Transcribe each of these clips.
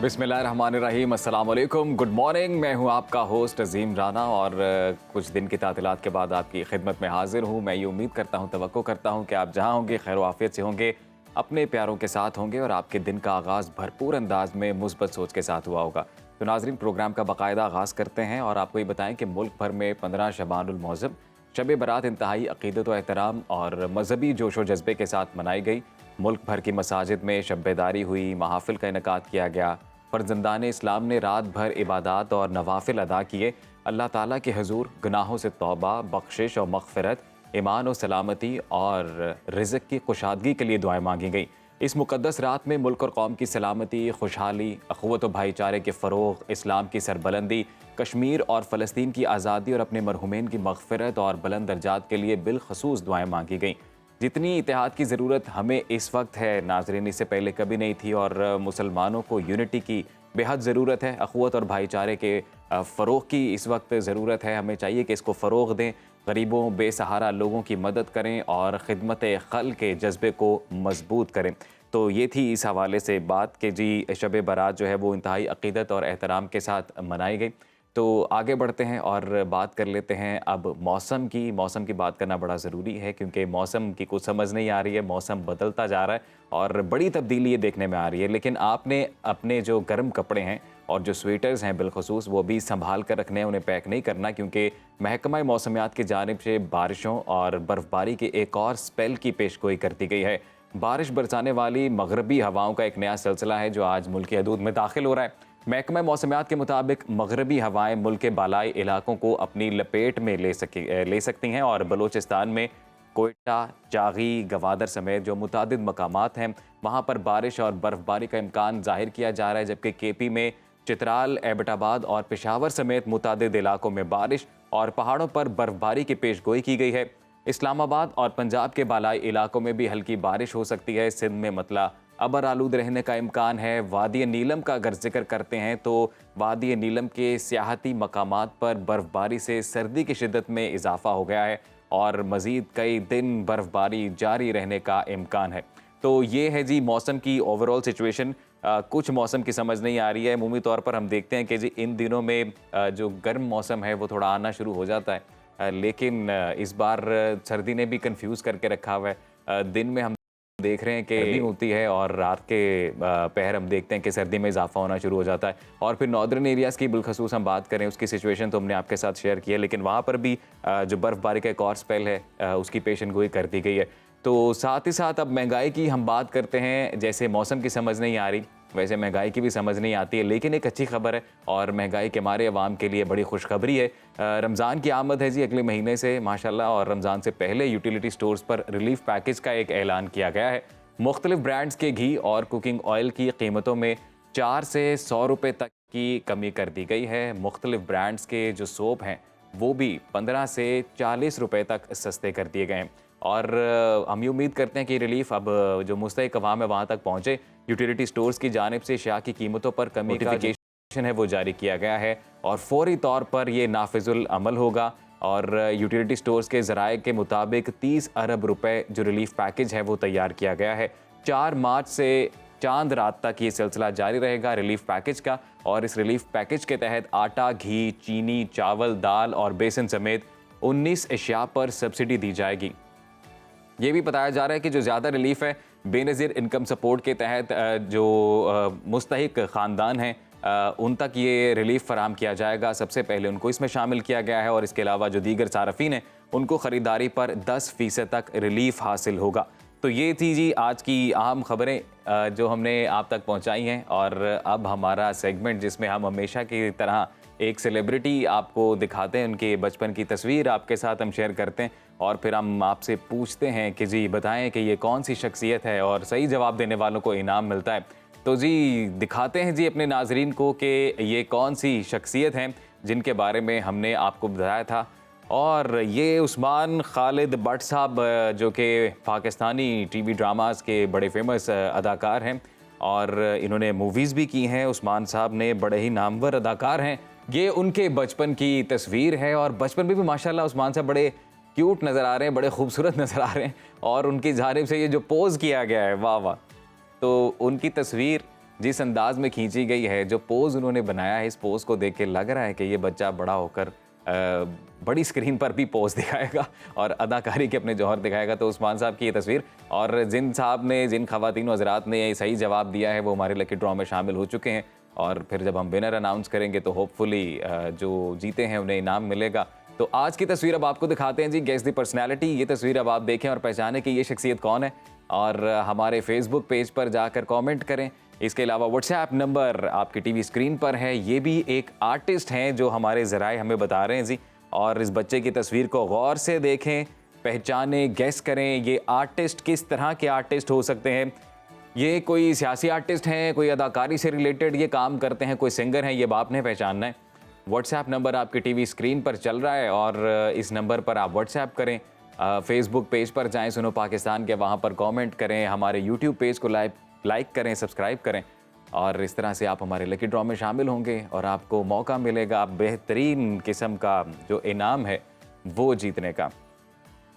बिस्मिल्लाहिर्रहमानिर्रहीम, अस्सलाम वालेकुम, गुड मॉर्निंग। मैं हूं आपका होस्ट अजीम राना और कुछ दिन की तातीलात के बाद आपकी खिदमत में हाजिर हूं। मैं ये उम्मीद करता हूं, तवक्को करता हूं कि आप जहां होंगे खैर आफियत से होंगे, अपने प्यारों के साथ होंगे और आपके दिन का आगाज़ भरपूर अंदाज में मुस्बत सोच के साथ हुआ होगा। तो नाजरीन, प्रोग्राम का बाकायदा आगाज़ करते हैं और आपको ये बताएं कि मुल्क भर में 15 शबानुल मौज़म शब बारात इंतहाई अक़ीदत व एहतराम और मजहबी जोश व जज्बे के साथ मनाई गई। मुल्क भर की मसाजिद में शब बेदारी हुई, महाफिल का इनकाद किया गया। फर्जंदान इस्लाम ने रात भर इबादत और नवाफिल अदा किए। अल्लाह ताला के हजूर गुनाहों से तौबा, बख्शिश और मग़फ़िरत, ईमान और सलामती और रिज़्क़ की कुशादगी के लिए दुआएं मांगी गई। इस मुक़द्दस रात में मुल्क और कौम की सलामती, खुशहाली, अख़ुवत व भाईचारे के फ़रोग़, इस्लाम की सरबलंदी, कश्मीर और फ़लस्तीन की आज़ादी और अपने मरहूमीन की मग़फ़िरत और बुलंद दर्जात के लिए बिलख़ुसूस दुआएं मांगी गई। जितनी इत्तेहाद की ज़रूरत हमें इस वक्त है नाज़रीन, इससे पहले कभी नहीं थी और मुसलमानों को यूनिटी की बेहद ज़रूरत है। अख़ुवत और भाईचारे के फ़रोग़ की इस वक्त ज़रूरत है। हमें चाहिए कि इसको फ़रोग़ दें, गरीबों बेसहारा लोगों की मदद करें और ख़िदमत ख़ल्क़ के जज्बे को मज़बूत करें। तो ये थी इस हवाले से बात कि जी शब बारात जो है वो इंतहाई अक़ीदत और एहतराम के साथ मनाई गई। तो आगे बढ़ते हैं और बात कर लेते हैं अब मौसम की। मौसम की बात करना बड़ा ज़रूरी है क्योंकि मौसम की कुछ समझ नहीं आ रही है, मौसम बदलता जा रहा है और बड़ी तब्दीली ये देखने में आ रही है। लेकिन आपने अपने जो गर्म कपड़े हैं और जो स्वेटर्स हैं बिलखसूस वो भी संभाल कर रखने हैं, उन्हें पैक नहीं करना क्योंकि महकमा मौसमियात की जानिब से बारिशों और बर्फ़बारी के एक और स्पेल की पेशगोई कर दी गई है। बारिश बरसाने वाली मगरबी हवाओं का एक नया सिलसिला है जो आज मुल्क की हदूद में दाखिल हो रहा है। महकमा मौसमियात के मुताबिक मगरबी हवाएं मुल्क के बालाई इलाकों को अपनी लपेट में ले सकती हैं और बलूचिस्तान में कोयटा, चागी, गवादर समेत जो मुतादिद मकामात हैं वहाँ पर बारिश और बर्फ़बारी का इम्कान ज़ाहिर किया जा रहा है। जबकि केपी में चित्राल, एबटाबाद और पेशावर समेत मुतादिद इलाकों में बारिश और पहाड़ों पर बर्फ़बारी की पेशगोई की गई है। इस्लामाबाद और पंजाब के बालाई इलाकों में भी हल्की बारिश हो सकती है। सिंध में मतला अबर आलूद रहने का इम्कान है। वादी नीलम का अगर जिक्र करते हैं तो वादी नीलम के सियाहती मकामात पर बर्फ़बारी से सर्दी की शिद्दत में इजाफा हो गया है और मज़ीद कई दिन बर्फ़बारी जारी रहने का इम्कान है। तो ये है जी मौसम की ओवरऑल सिचुएशन। कुछ मौसम की समझ नहीं आ रही है। अमूमी तौर पर हम देखते हैं कि जी इन दिनों में जो गर्म मौसम है वो थोड़ा आना शुरू हो जाता है, लेकिन इस बार सर्दी ने भी कंफ्यूज करके रखा हुआ है। दिन में हम देख रहे हैं कि गर्मी होती है और रात के पहर हम देखते हैं कि सर्दी में इजाफा होना शुरू हो जाता है। और फिर नॉर्दर्न एरियाज़ की बिलखसूस हम बात करें, उसकी सिचुएशन तो हमने आपके साथ शेयर की है, लेकिन वहाँ पर भी जो बर्फ़बारी का एक और स्पेल है उसकी पेशेनगोई कर दी गई है। तो साथ ही साथ अब महंगाई की हम बात करते हैं। जैसे मौसम की समझ नहीं आ रही वैसे महंगाई की भी समझ नहीं आती है, लेकिन एक अच्छी खबर है और महंगाई के मारे अवाम के लिए बड़ी खुशखबरी है। रमज़ान की आमद है जी अगले महीने से माशाल्लाह, और रमज़ान से पहले यूटिलिटी स्टोर्स पर रिलीफ पैकेज का एक ऐलान किया गया है। मुख्तलिफ ब्रांड्स के घी और कुकिंग ऑयल की कीमतों में 4 से 100 रुपये तक की कमी कर दी गई है। मुख्तलिफ ब्रांड्स के जो सोप हैं वो भी 15 से 40 रुपये तक सस्ते कर दिए गए हैं और हम ये उम्मीद करते हैं कि रिलीफ अब जो मुस्तहिक अवाम है वहाँ तक पहुँचे। यूटिलिटी स्टोर्स की जानिब से शाह की कीमतों पर कमी का नोटिफिकेशन है वो जारी किया गया है और फौरी तौर पर ये नाफिजुल अमल होगा। और यूटिलिटी स्टोर्स के ज़राए के मुताबिक 30 अरब रुपए जो रिलीफ पैकेज है वो तैयार किया गया है। 4 मार्च से चांद रात तक ये सिलसिला जारी रहेगा रिलीफ पैकेज का, और इस रिलीफ पैकेज के तहत आटा, घी, चीनी, चावल, दाल और बेसन समेत 19 अशिया पर सब्सिडी दी जाएगी। ये भी बताया जा रहा है कि जो ज़्यादा रिलीफ है बेनज़ीर इनकम सपोर्ट के तहत जो मुस्तहिक ख़ानदान हैं उन तक ये रिलीफ फराम किया जाएगा। सबसे पहले उनको इसमें शामिल किया गया है और इसके अलावा जो दीगर सारफीन हैं उनको ख़रीदारी पर 10% तक रिलीफ हासिल होगा। तो ये थी जी आज की अहम खबरें जो हमने आप तक पहुंचाई हैं। और अब हमारा सेगमेंट जिसमें हम हमेशा की तरह एक सेलिब्रिटी आपको दिखाते हैं, उनके बचपन की तस्वीर आपके साथ हम शेयर करते हैं और फिर हम आपसे पूछते हैं कि जी बताएं कि ये कौन सी शख्सियत है, और सही जवाब देने वालों को इनाम मिलता है। तो जी दिखाते हैं जी अपने नाजरीन को कि ये कौन सी शख्सियत हैं जिनके बारे में हमने आपको बताया था। और ये उस्मान खालिद भट्ट साहब जो कि पाकिस्तानी टीवी ड्रामास के बड़े फेमस अदाकार हैं और इन्होंने मूवीज़ भी की हैं। उस्मान साहब ने बड़े ही नामवर अदाकार हैं। ये उनके बचपन की तस्वीर है और बचपन में भी माशाल्लाह उस्मान साहब बड़े क्यूट नज़र आ रहे हैं, बड़े खूबसूरत नज़र आ रहे हैं और उनकी जानिब से ये जो पोज़ किया गया है वाह वाह। तो उनकी तस्वीर जिस अंदाज में खींची गई है, जो पोज़ उन्होंने बनाया है, इस पोज़ को देख के लग रहा है कि ये बच्चा बड़ा होकर बड़ी स्क्रीन पर भी पोज़ दिखाएगा और अदाकारी के अपने जौहर दिखाएगा। तो उस्मान साहब की ये तस्वीर, और जिन साहब ने, जिन ख़वातीन हज़रात ने ये सही जवाब दिया है वो हमारे लकी ड्रॉ में शामिल हो चुके हैं। और फिर जब हम विनर अनाउंस करेंगे तो होपफुली जो जीते हैं उन्हें इनाम मिलेगा। तो आज की तस्वीर अब आपको दिखाते हैं जी, गेस द पर्सनैलिटी। ये तस्वीर अब आप देखें और पहचानें कि ये शख्सियत कौन है, और हमारे फेसबुक पेज पर जाकर कमेंट करें। इसके अलावा व्हाट्सएप नंबर आपकी टीवी स्क्रीन पर है। ये भी एक आर्टिस्ट हैं जो हमारे ज़राए हमें बता रहे हैं जी, और इस बच्चे की तस्वीर को गौर से देखें, पहचानें, गेस करें ये आर्टिस्ट किस तरह के आर्टिस्ट हो सकते हैं। ये कोई सियासी आर्टिस्ट हैं, कोई अदाकारी से रिलेटेड ये काम करते हैं, कोई सिंगर हैं, ये बाप ने पहचानना है। व्हाट्सएप नंबर आपकी टीवी स्क्रीन पर चल रहा है और इस नंबर पर आप व्हाट्सएप करें। फेसबुक पेज पर जाएं सुनो पाकिस्तान के, वहाँ पर कमेंट करें, हमारे यूट्यूब पेज को लाइक करें, सब्सक्राइब करें, और इस तरह से आप हमारे लकी ड्रॉ में शामिल होंगे और आपको मौका मिलेगा बेहतरीन किस्म का जो इनाम है वो जीतने का।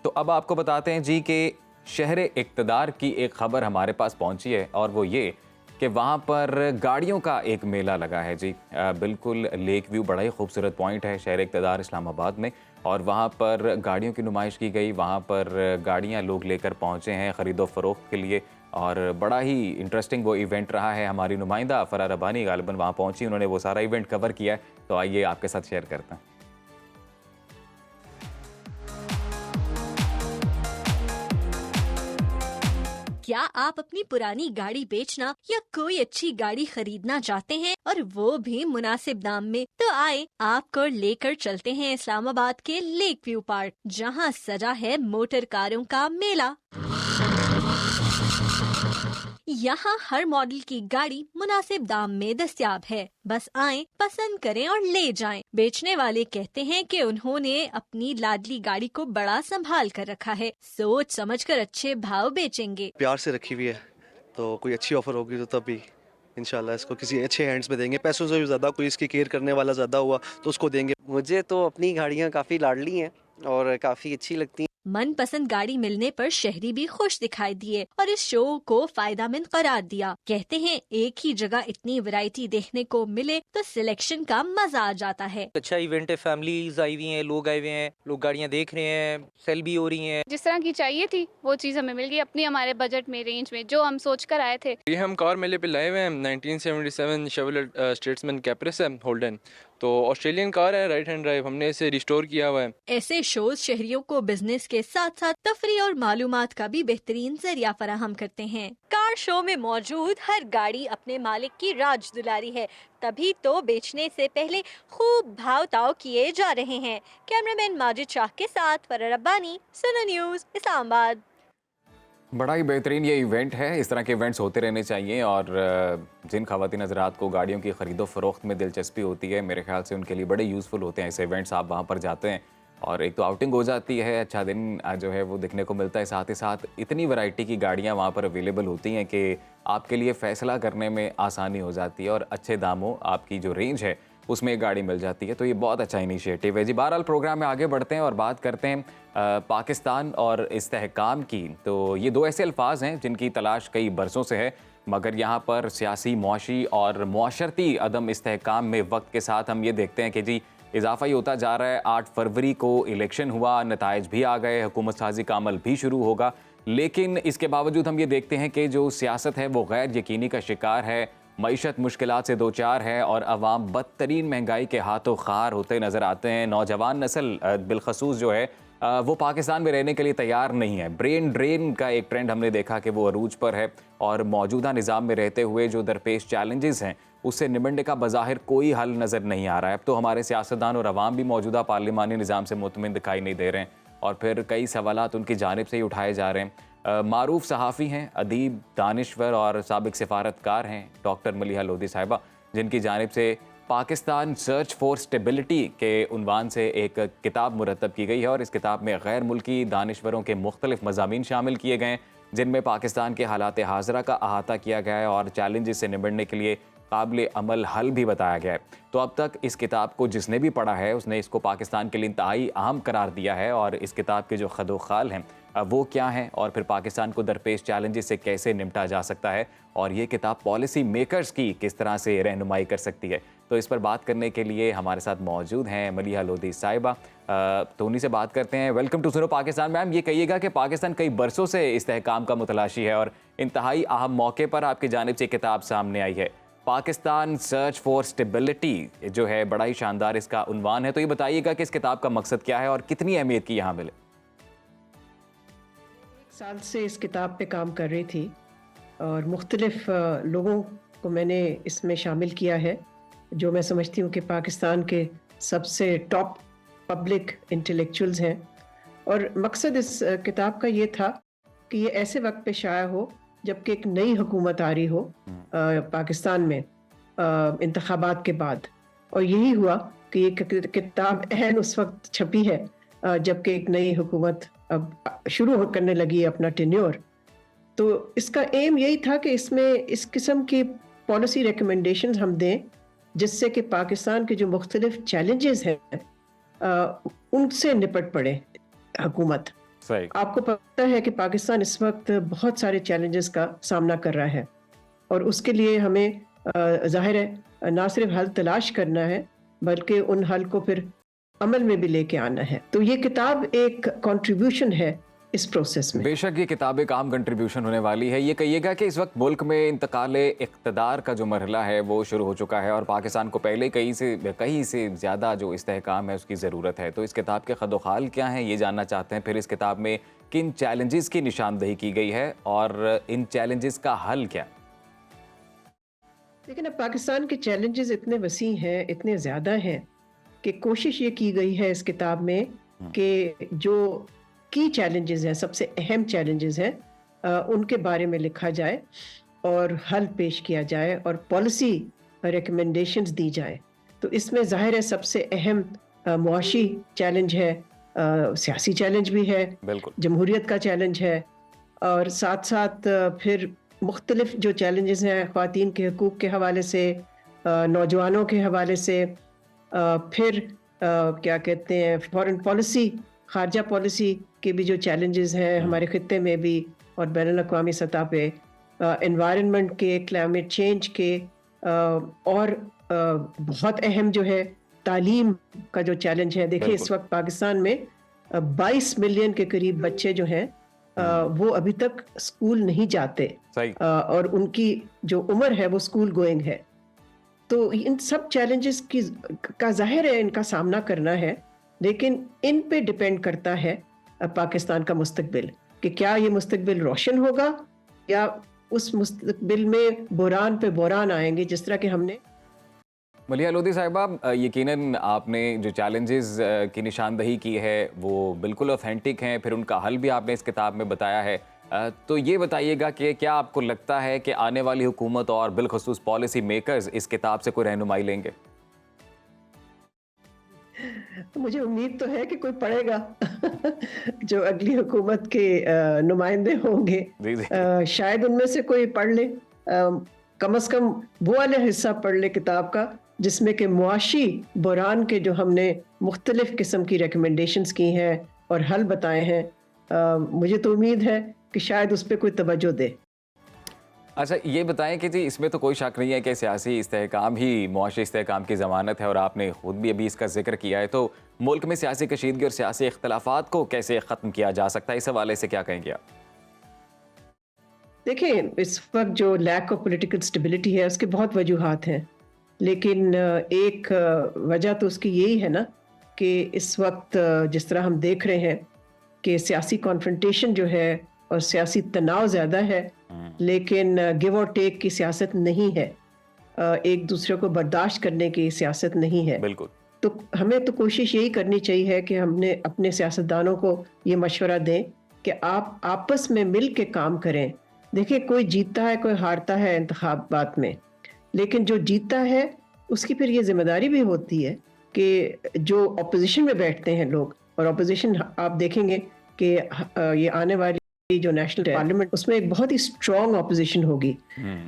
तो अब आपको बताते हैं जी कि शहर इक़्तिदार की एक ख़बर हमारे पास पहुंची है, और वो ये कि वहाँ पर गाड़ियों का एक मेला लगा है जी। बिल्कुल लेक व्यू, बड़ा ही खूबसूरत पॉइंट है शहर इक़्तिदार इस्लामाबाद में, और वहाँ पर गाड़ियों की नुमाइश की गई। वहाँ पर गाड़ियाँ लोग लेकर पहुँचे हैं ख़रीदो फ़रोख्त के लिए, और बड़ा ही इंटरेस्टिंग वो इवेंट रहा है। हमारी नुमाइंदा फ़रा रब्बानी गालिबन वहाँ पहुँची, उन्होंने वो सारा इवेंट कवर किया है। तो आइए आपके साथ शेयर करते हैं। क्या आप अपनी पुरानी गाड़ी बेचना या कोई अच्छी गाड़ी खरीदना चाहते हैं, और वो भी मुनासिब दाम में? तो आए आपको लेकर चलते हैं इस्लामाबाद के लेक व्यू पार्क, जहां सजा है मोटर कारों का मेला। यहाँ हर मॉडल की गाड़ी मुनासिब दाम में दस्तयाब है। बस आएं, पसंद करें और ले जाएं। बेचने वाले कहते हैं कि उन्होंने अपनी लाडली गाड़ी को बड़ा संभाल कर रखा है, सोच समझकर अच्छे भाव बेचेंगे। प्यार से रखी हुई है, तो कोई अच्छी ऑफर होगी तो तभी इंशाल्लाह इसको किसी अच्छे हैंड्स में देंगे। पैसों से भी ज़्यादा कोई इसकी केयर करने वाला ज़्यादा हुआ तो उसको देंगे। मुझे तो अपनी गाड़ियाँ काफ़ी लाडली हैं और काफ़ी अच्छी लगती हैं। मनपसंद गाड़ी मिलने पर शहरी भी खुश दिखाई दिए और इस शो को फायदेमंद करार दिया। कहते हैं एक ही जगह इतनी वैरायटी देखने को मिले तो सिलेक्शन का मजा आ जाता है। अच्छा इवेंट है, फैमिलीज आई हुई हैं, लोग आए हुए हैं, लोग गाड़ियाँ देख रहे हैं, सेल भी हो रही हैं। जिस तरह की चाहिए थी वो चीज़ हमें मिल गई, अपनी हमारे बजट में, रेंज में, जो हम सोच कर आए थे। ये हम कार मेले पे लाए हुए हैं 1977 शेवलेट स्टेट्समैन कैप्रिस है होल्डन, तो ऑस्ट्रेलियन कार है, राइट हैंड ड्राइव। हमने इसे रिस्टोर किया हुआ है। ऐसे शोज शहरियों को बिजनेस के साथ साथ तफरी और मालूमात का भी बेहतरीन जरिया फराहम करते हैं। कार शो में मौजूद हर गाड़ी अपने मालिक की राज दुलारी है, तभी तो बेचने से पहले खूब भाव ताव किए जा रहे हैं। कैमरामैन माजिद शाह के साथ फरा रब्बानी, सुनो न्यूज़, इस्लामाबाद। बड़ा ही बेहतरीन ये इवेंट है। इस तरह के इवेंट्स होते रहने चाहिए, और जिन ख़वातीन हज़रात को गाड़ियों की ख़रीदो फ़रोख्त में दिलचस्पी होती है, मेरे ख्याल से उनके लिए बड़े यूज़फुल होते हैं ऐसे इवेंट्स। आप वहाँ पर जाते हैं और एक तो आउटिंग हो जाती है, अच्छा दिन जो है वो देखने को मिलता है, साथ ही साथ इतनी वैरायटी की गाड़ियाँ वहाँ पर अवेलेबल होती हैं कि आपके लिए फ़ैसला करने में आसानी हो जाती है, और अच्छे दामों आपकी जो रेंज है उसमें एक गाड़ी मिल जाती है। तो ये बहुत अच्छा इनिशिएटिव है जी। बहरहाल प्रोग्राम में आगे बढ़ते हैं और बात करते हैं पाकिस्तान और इस्तेहकाम की। तो ये दो ऐसे अल्फाज हैं जिनकी तलाश कई बरसों से है, मगर यहाँ पर सियासी, मुआशी और मुआशरती अदम इस्तेहकाम में वक्त के साथ हम ये देखते हैं कि जी इजाफा ही होता जा रहा है। 8 फरवरी को इलेक्शन हुआ, नताइज भी आ गए, हुकूमत साजी का अमल भी शुरू होगा, लेकिन इसके बावजूद हम ये देखते हैं कि जो सियासत है वो गैर यकीनी का शिकार है, मईशत मुश्किलात से दो चार है, और अवाम बदतरीन महंगाई के हाथों खार होते नज़र आते हैं। नौजवान नस्ल बिलखसूस जो है वो पाकिस्तान में रहने के लिए तैयार नहीं है। ब्रेन ड्रेन का एक ट्रेंड हमने देखा कि वो अरूज पर है, और मौजूदा निज़ाम में रहते हुए जो दरपेश चैलेंजेस हैं उससे निमटने का बज़ाहिर कोई हल नज़र नहीं आ रहा है। अब तो हमारे सियासतदान और अवाम भी मौजूदा पार्लिमानी निज़ाम से मुतमिन दिखाई नहीं दे रहे हैं, और फिर कई सवालात उनकी जानिब से ही उठाए जा रहे हैं। मारूफ सहाफ़ी हैं, अदीब, दानिश्वर और साबिक सिफारतकार हैं डॉक्टर मलिहा लोधी साहिबा, जिनकी जानिब से पाकिस्तान सर्च फॉर स्टेबिलिटी के उन्वान से एक किताब मुरतब की गई है, और इस किताब में गैर मुल्की दानिश्वरों के मुख्तलिफ मज़ामीन शामिल किए गए हैं, जिनमें पाकिस्तान के हालात हाज़रा का अहाता किया गया है और चैलेंजेस से निपटने के लिए काबिल अमल हल भी बताया गया है। तो अब तक इस किताब को जिसने भी पढ़ा है उसने इसको पाकिस्तान के लिए इंतहाई अहम करार दिया है, और इस किताब के जो खदोखाल हैं वो क्या हैं और फिर पाकिस्तान को दरपेश चैलेंजेस से कैसे निपटा जा सकता है और ये किताब पॉलिसी मेकर्स की किस तरह से रहनुमाई कर सकती है। तो इस पर बात करने के लिए हमारे साथ मौजूद हैं मलिहा लोधी साहिबा। तो उन्हीं से बात करते हैं। Welcome to Suno Pakistan. Ma'am, ये कहिएगा कि पाकिस्तान कई बरसों से इस्तेहकाम का मुतलाशी है और इंतहाई अहम मौके पर आपकी जानिब से किताब सामने आई है। पाकिस्तान सर्च फॉर स्टेबिलिटी जो है, बड़ा ही शानदार इसका उन्वान है। तो ये बताइएगा कि इस किताब का मकसद क्या है और कितनी अहमियत की यहाँ मिले। 1 साल से इस किताब पे काम कर रही थी और मुख्तलिफ लोगों को मैंने इसमें शामिल किया है जो मैं समझती हूँ कि पाकिस्तान के सबसे टॉप पब्लिक इंटेलेक्चुअल्स हैं। और मकसद इस किताब का ये था कि ये ऐसे वक्त पे शाया हो जबकि एक नई हुकूमत आ रही हो पाकिस्तान में इंतखाबात के बाद। और यही हुआ कि ये किताब अहन उस वक्त छपी है जबकि एक नई हुकूमत अब शुरू करने लगी है अपना टेन्योर। तो इसका एम यही था कि इसमें इस किस्म की पॉलिसी रिकमेंडेशंस हम दें जिससे कि पाकिस्तान के जो मुख्तलिफ चैलेंजेस हैं उनसे निपट पड़े हुकूमत। सही। आपको पता है कि पाकिस्तान इस वक्त बहुत सारे चैलेंजेस का सामना कर रहा है और उसके लिए हमें जाहिर है ना सिर्फ हल तलाश करना है बल्कि उन हल को फिर अमल में भी लेके आना है। तो ये किताब एक कंट्रीब्यूशन है इस प्रोसेस में। बेशक ये किताब एक आम कंट्रीब्यूशन होने वाली है। ये कहिएगा कि इस वक्त मुल्क में इंतकाले इक़्तिदार का जो मरहला है वो शुरू हो चुका है और पाकिस्तान को पहले कहीं से ज़्यादा जो इस्तेहकाम है उसकी ज़रूरत है। तो इस किताब के खदोखाल क्या हैं ये जानना चाहते हैं। फिर इस किताब में किन चैलेंजेस की निशानदेही की गई है और इन चैलेंजेस का हल क्या? लेकिन अब पाकिस्तान के चैलेंजेस इतने वसी हैं, इतने ज़्यादा हैं कि कोशिश ये की गई है इस किताब में कि जो की चैलेंजेस हैं, सबसे अहम चैलेंजेस हैं, उनके बारे में लिखा जाए और हल पेश किया जाए और पॉलिसी रिकमेंडेशंस दी जाए। तो इसमें ज़ाहिर है सबसे अहम मुआशी चैलेंज है, सियासी चैलेंज भी है, बिल्कुल जमहूरियत का चैलेंज है और साथ साथ फिर मुख्तलिफ जो चैलेंजेस हैं ख़वातीन के हकूक़ के हवाले से, नौजवानों के हवाले से, फिर क्या कहते हैं फॉरेन पॉलिसी, खारजा पॉलिसी के भी जो चैलेंजेस हैं हमारे ख़ित्ते में भी और बैनुल अक़वामी सतह पे, एनवायरनमेंट के, क्लाइमेट चेंज के, और बहुत अहम जो है तालीम का जो चैलेंज है। देखिए इस वक्त पाकिस्तान में 22 मिलियन के करीब बच्चे जो हैं वो अभी तक स्कूल नहीं जाते और उनकी जो उम्र है वो स्कूल गोइंग है। तो इन सब चैलेंजेस की का जाहिर है इनका सामना करना है, लेकिन इन पे डिपेंड करता है पाकिस्तान का मुस्तकबिल कि क्या ये मुस्तकबिल रोशन होगा या उस मुस्तकबिल में बुरान पे बुरान आएंगे जिस तरह के हमने। मलिहा लोधी साहिबा, यकीनन आपने जो चैलेंजेस की निशानदही की है वो बिल्कुल ऑथेंटिक हैं, फिर उनका हल भी आपने इस किताब में बताया है। तो ये बताइएगा कि क्या आपको लगता है कि आने वाली हुकूमत और बिलखुसूस पॉलिसी मेकर्स इस किताब से कोई रहनुमाई लेंगे? मुझे उम्मीद तो है कि कोई पढ़ेगा जो अगली हुकूमत के नुमाइंदे होंगे, शायद उनमें से कोई पढ़ ले, कम से कम वो वाला हिस्सा पढ़ ले किताब का जिसमें कि मुआशी बुरान के जो हमने मुख्तलिफ किस्म की रिकमेंडेशंस की हैं और हल बताए हैं। मुझे तो उम्मीद है कि शायद उस पर कोई तवज्जो दे। अच्छा, ये बताएं कि जी इसमें तो कोई शक नहीं है कि सियासी इस्तेहकाम ही मुआशी इस्तेहकाम की ज़मानत है और आपने खुद भी अभी इसका जिक्र किया है। तो मुल्क में सियासी कशीदगी और सियासी इख्तलाफात को कैसे ख़त्म किया जा सकता है, इस हवाले से क्या कहेंगे आप? देखिए इस वक्त जो लैक ऑफ पॉलिटिकल स्टेबिलिटी है उसके बहुत वजूहात हैं, लेकिन एक वजह तो उसकी यही है ना कि इस वक्त जिस तरह हम देख रहे हैं कि सियासी कॉन्फ्रंटेशन जो है और सियासी तनाव ज़्यादा है, लेकिन गिव और टेक की सियासत नहीं है, एक दूसरे को बर्दाश्त करने की सियासत नहीं है। बिल्कुल। तो हमें तो कोशिश यही करनी चाहिए कि हमने अपने सियासतदानों को ये मशवरा दें कि आप आपस में मिल के काम करें। देखिए कोई जीतता है कोई हारता है इंतखाबात में, लेकिन जो जीतता है उसकी फिर ये जिम्मेदारी भी होती है कि जो अपोजिशन में बैठते हैं लोग, और अपोजिशन आप देखेंगे कि ये आने वाली जो नेशनल पार्लियामेंट उसमें एक बहुत ही स्ट्रॉन्ग ऑपोजिशन होगी।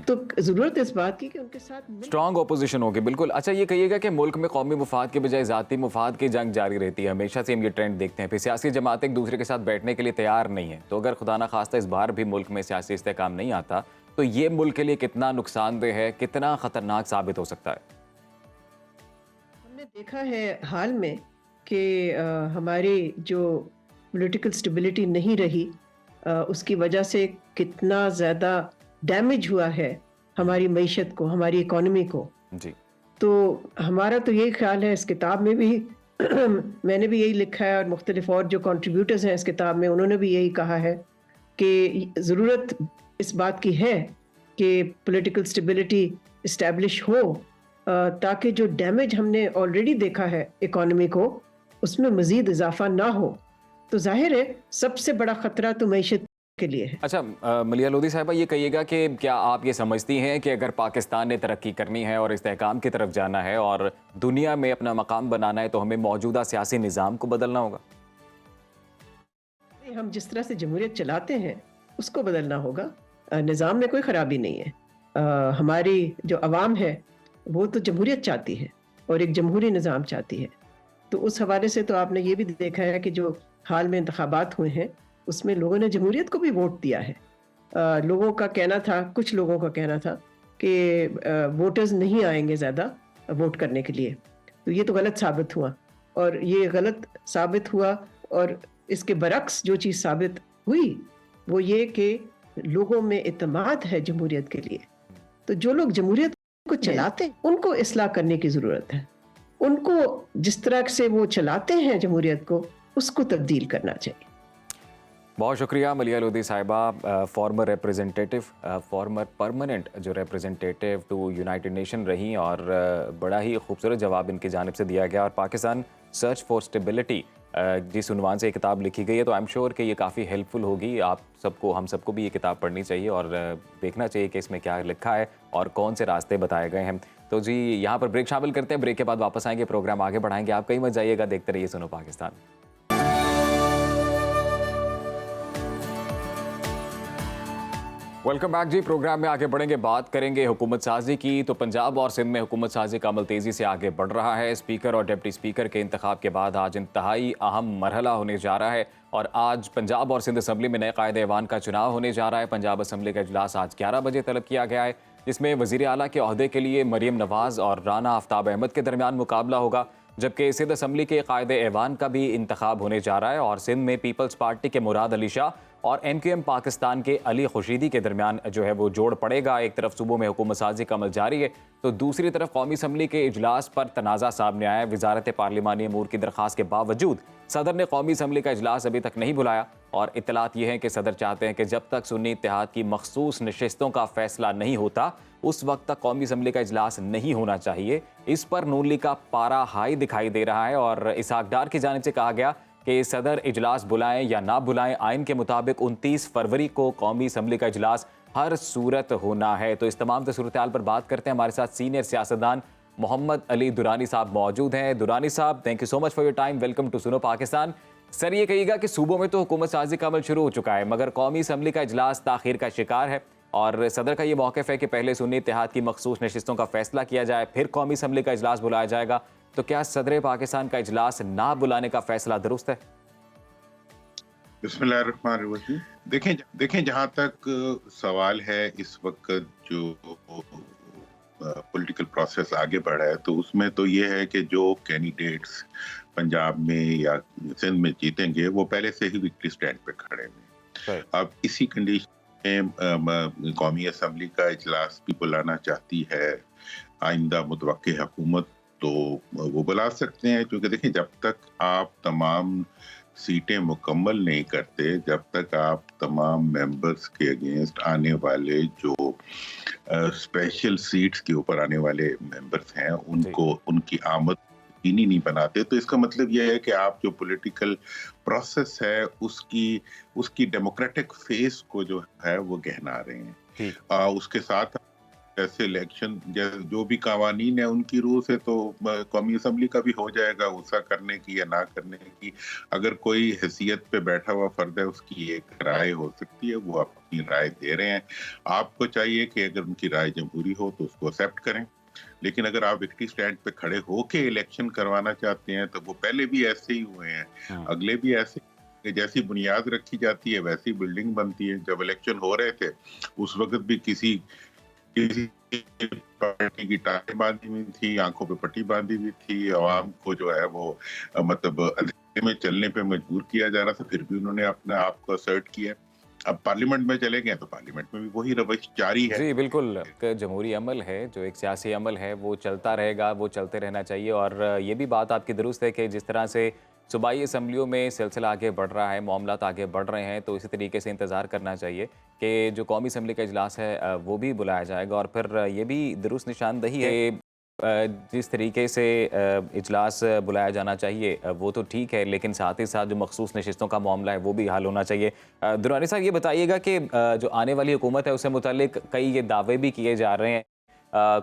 तो जरूरत है इस बात की कि उनके साथ स्ट्रॉन्ग ओपोजिशन होगी, बिल्कुल। अच्छा, ये कहिएगा कि मुल्क में कौमी मुफाद के बजाय ज़ाती मुफाद की जंग जारी रहती है, हमेशा से हम ये ट्रेंड देखते हैं, फिर सियासी जमातें एक दूसरे के साथ बैठने के लिए तैयार नहीं है। तो अगर खुदा न खास्ता इस बार भी मुल्क में सियासी इस्तेहकाम नहीं आता तो ये मुल्क के लिए कितना नुकसानदेह है, कितना ख़तरनाक साबित हो सकता है? हमने देखा है हाल में कि हमारी जो पॉलिटिकल स्टेबिलिटी नहीं रही, उसकी वजह से कितना ज़्यादा डैमेज हुआ है हमारी मईशत को, हमारी इकोनॉमी को। जी। तो हमारा तो यही ख्याल है, इस किताब में भी मैंने भी यही लिखा है और मुख्तलिफ और जो कंट्रीब्यूटर्स हैं इस किताब में उन्होंने भी यही कहा है कि ज़रूरत इस बात की है कि पॉलिटिकल स्टेबिलिटी इस्टेब्लिश हो, ताकि जो डैमेज हमने ऑलरेडी देखा है इकोनॉमी को उसमें मज़ीद इजाफा ना हो। तो जाहिर है सबसे बड़ा खतरा तो मईशत के लिए है। अच्छा, मलिया लोधी साहिबा, ये कहिएगा कि क्या आप ये समझती हैं कि अगर पाकिस्तान ने तरक्की करनी है और इस्तेहकाम की तरफ जाना है और दुनिया में अपना मकाम बनाना है तो हमें मौजूदा सियासी निज़ाम को बदलना होगा? हम जिस तरह से जमहूरियत चलाते हैं उसको बदलना होगा। निज़ाम में कोई ख़राबी नहीं है। हमारी जो अवाम है वो तो जमहूरियत चाहती है और एक जमहूरी निज़ाम चाहती है। तो उस हवाले से तो आपने ये भी देखा है कि जो हाल में इंतखाबात हुए हैं उसमें लोगों ने जमहूरियत को भी वोट दिया है। लोगों का कहना था, कुछ लोगों का कहना था कि वोटर्स नहीं आएंगे ज़्यादा वोट करने के लिए। तो ये तो गलत साबित हुआ और ये गलत साबित हुआ और इसके बरक्स जो चीज़ साबित हुई वो ये कि लोगों में इत्मीनान है जमहूरियत के लिए। तो जो लोग जमहूरियत को चलाते हैं उनको इस्लाह करने की ज़रूरत है। उनको जिस तरह से वो चलाते हैं जमहूरियत को उसको तब्दील करना चाहिए। बहुत शुक्रिया मलिया लोधी साहिबा, फॉर्मर रिप्रेजेंटेटिव, फॉर्मर परमानेंट जो रिप्रेजेंटेटिव टू यूनाइटेड नेशन रही, और बड़ा ही खूबसूरत जवाब इनकी जानिब से दिया गया। और पाकिस्तान सर्च फॉर स्टेबिलिटी जिस उन्वान से ये किताब लिखी गई है तो आई एम श्योर कि ये काफ़ी हेल्पफुल होगी। आप सबको, हम सबको भी ये किताब पढ़नी चाहिए और देखना चाहिए कि इसमें क्या लिखा है और कौन से रास्ते बताए गए हैं। तो जी, यहाँ पर ब्रेक शामिल करते हैं, ब्रेक के बाद वापस आएंगे, प्रोग्राम आगे बढ़ाएंगे। आप कहीं मत जाइएगा, देखते रहिए सुनो पाकिस्तान। वेलकम बैक जी। प्रोग्राम में आगे बढ़ेंगे, बात करेंगे हुकूमत साजी की। तो पंजाब और सिंध में हुकूमत साजी का अमल तेज़ी से आगे बढ़ रहा है। स्पीकर और डिप्टी स्पीकर के इंतखाब के बाद आज इंतहाई अहम मरहला होने जा रहा है और आज पंजाब और सिंध असम्बली में नए कायदे ऐवान का चुनाव होने जा रहा है। पंजाब असम्बली का इजलास आज 11 बजे तलब किया गया है, जिसमें वज़ीर आला के ओहदे के लिए मरीम नवाज़ और राना आफ्ताब अहमद के दरमियान मुकाबला होगा, जबकि सिंध असम्बली के कायदे ऐवान का भी इंतखाब होने जा रहा है और सिंध में पीपल्स पार्टी के मुराद अली शाह और MQM पाकिस्तान के अली खुशीदी के दरमियान जो है वो जोड़ पड़ेगा। एक तरफ सूबों में हुकूमत साजी का अमल जारी है तो दूसरी तरफ कौमी असम्बली के इजलास पर तनाज़ा सामने आया है। वजारत पार्लिमानी अमूर की दरख्वास्त के बावजूद सदर ने कौमी असम्बली का इजलास अभी तक नहीं बुलाया और इत्तलात ये हैं कि सदर चाहते हैं कि जब तक सुन्नी इत्तेहाद की मखसूस नशिस्तों का फैसला नहीं होता उस वक्त तक कौमी असम्बली का इजलास नहीं होना चाहिए। इस पर नून लीग का पारा हाई दिखाई दे रहा है और इसहाक डार की जानिब से कहा गया कि सदर इजलास बुलाएं या ना बुलाएं, आइन के मुताबिक 29 फरवरी को कौमी असम्बली का इजलास हर सूरत होना है। तो इस तमाम सूरत हाल पर बात करते हैं। हमारे साथ सीनियर सियासतदान मोहम्मद अली दुरानी साहब मौजूद हैं। दुरानी साहब, thank you so much for your time, welcome to Suno Pakistan. Sir, ये कहिएगा कि सूबों में तो हुकूमत साजी का अमल शुरू हो चुका है मगर कौमी असम्बली का इजलास ताखीर का शिकार है और सदर का ये मौक़िफ़ है कि पहले सुन्नी इत्तेहाद की मखसूस नशिस्तों का फैसला किया जाए, फिर कौमी असम्बली का इजलास बुलाया जाएगा। तो क्या सदर पाकिस्तान का इजलास ना बुलाने का फैसला दुरुस्त है? बिस्मिल्लाहिर्रहमानिर्रहीम। देखें जहाँ तक सवाल है इस वक्त जो पॉलिटिकल प्रोसेस आगे बढ़ा है तो उसमें तो ये है कि जो कैंडिडेट्स पंजाब में या सिंध में जीतेंगे वो पहले से ही विक्ट्री स्टैंड पे खड़े हैं। अब इसी कंडीशन में कौमी असम्बली का इजलास भी बुलाना चाहती है आइंदा मुतवक्की हुकूमत, तो वो बुला सकते हैं, क्योंकि देखें जब तक आप तमाम सीटें मुकम्मल नहीं करते, जब तक आप तमाम मेंबर्स के अगेंस्ट आने वाले जो स्पेशल सीट्स के ऊपर आने वाले मेंबर्स हैं उनको उनकी आमद यकीनी नहीं बनाते, तो इसका मतलब यह है कि आप जो पॉलिटिकल प्रोसेस है उसकी डेमोक्रेटिक फेस को जो है वो गहना रहे हैं। उसके साथ जैसे इलेक्शन जो भी कवानीन है उनकी रूह से तो कौमी असम्बली का भी हो जाएगा, गुस्सा करने की या ना करने की। अगर कोई हैसियत पे बैठा हुआ फर्द है उसकी एक राय हो सकती है, वो अपनी राय दे रहे हैं। आपको चाहिए कि अगर उनकी राय जमहूरी हो तो उसको एक्सेप्ट करें, लेकिन अगर आप विक्ट्री स्टैंड पे खड़े होके इलेक्शन करवाना चाहते हैं तो वो पहले भी ऐसे ही हुए हैं, अगले भी ऐसे कि जैसी बुनियाद रखी जाती है वैसी बिल्डिंग बनती है। जब इलेक्शन हो रहे थे उस वक्त भी किसी पार्टी की टांगें बांधी हुई थी, आंखों पे पट्टी बांधी हुई थी, आवाम को जो है वो मतलब अंधेरे में चलने पे मजबूर किया जा रहा था, फिर भी उन्होंने अपने आप को असर्ट किया। अब पार्लियामेंट में चले गए तो पार्लियामेंट में भी वही रवैया जारी है। जी बिल्कुल, जमहूरी अमल है, जो एक सियासी अमल है वो चलता रहेगा, वो चलते रहना चाहिए। और ये भी बात आपकी दुरुस्त है कि जिस तरह से सूबाई असम्बलियों में सिलसिला आगे बढ़ रहा है, मामलात आगे बढ़ रहे हैं, तो इसी तरीके से इंतज़ार करना चाहिए कि जो कौमी असम्बली का इजलास है वो भी बुलाया जाएगा। और फिर ये भी दुरुस्त निशानदही है जिस तरीके से इजलास बुलाया जाना चाहिए वो तो ठीक है, लेकिन साथ ही साथ जो मखसूस नशिस्तों का मामला है वो भी हल होना चाहिए। दुरानी साहब, ये बताइएगा कि जो आने वाली हुकूमत है उससे मुतालिक कई ये दावे भी किए जा रहे हैं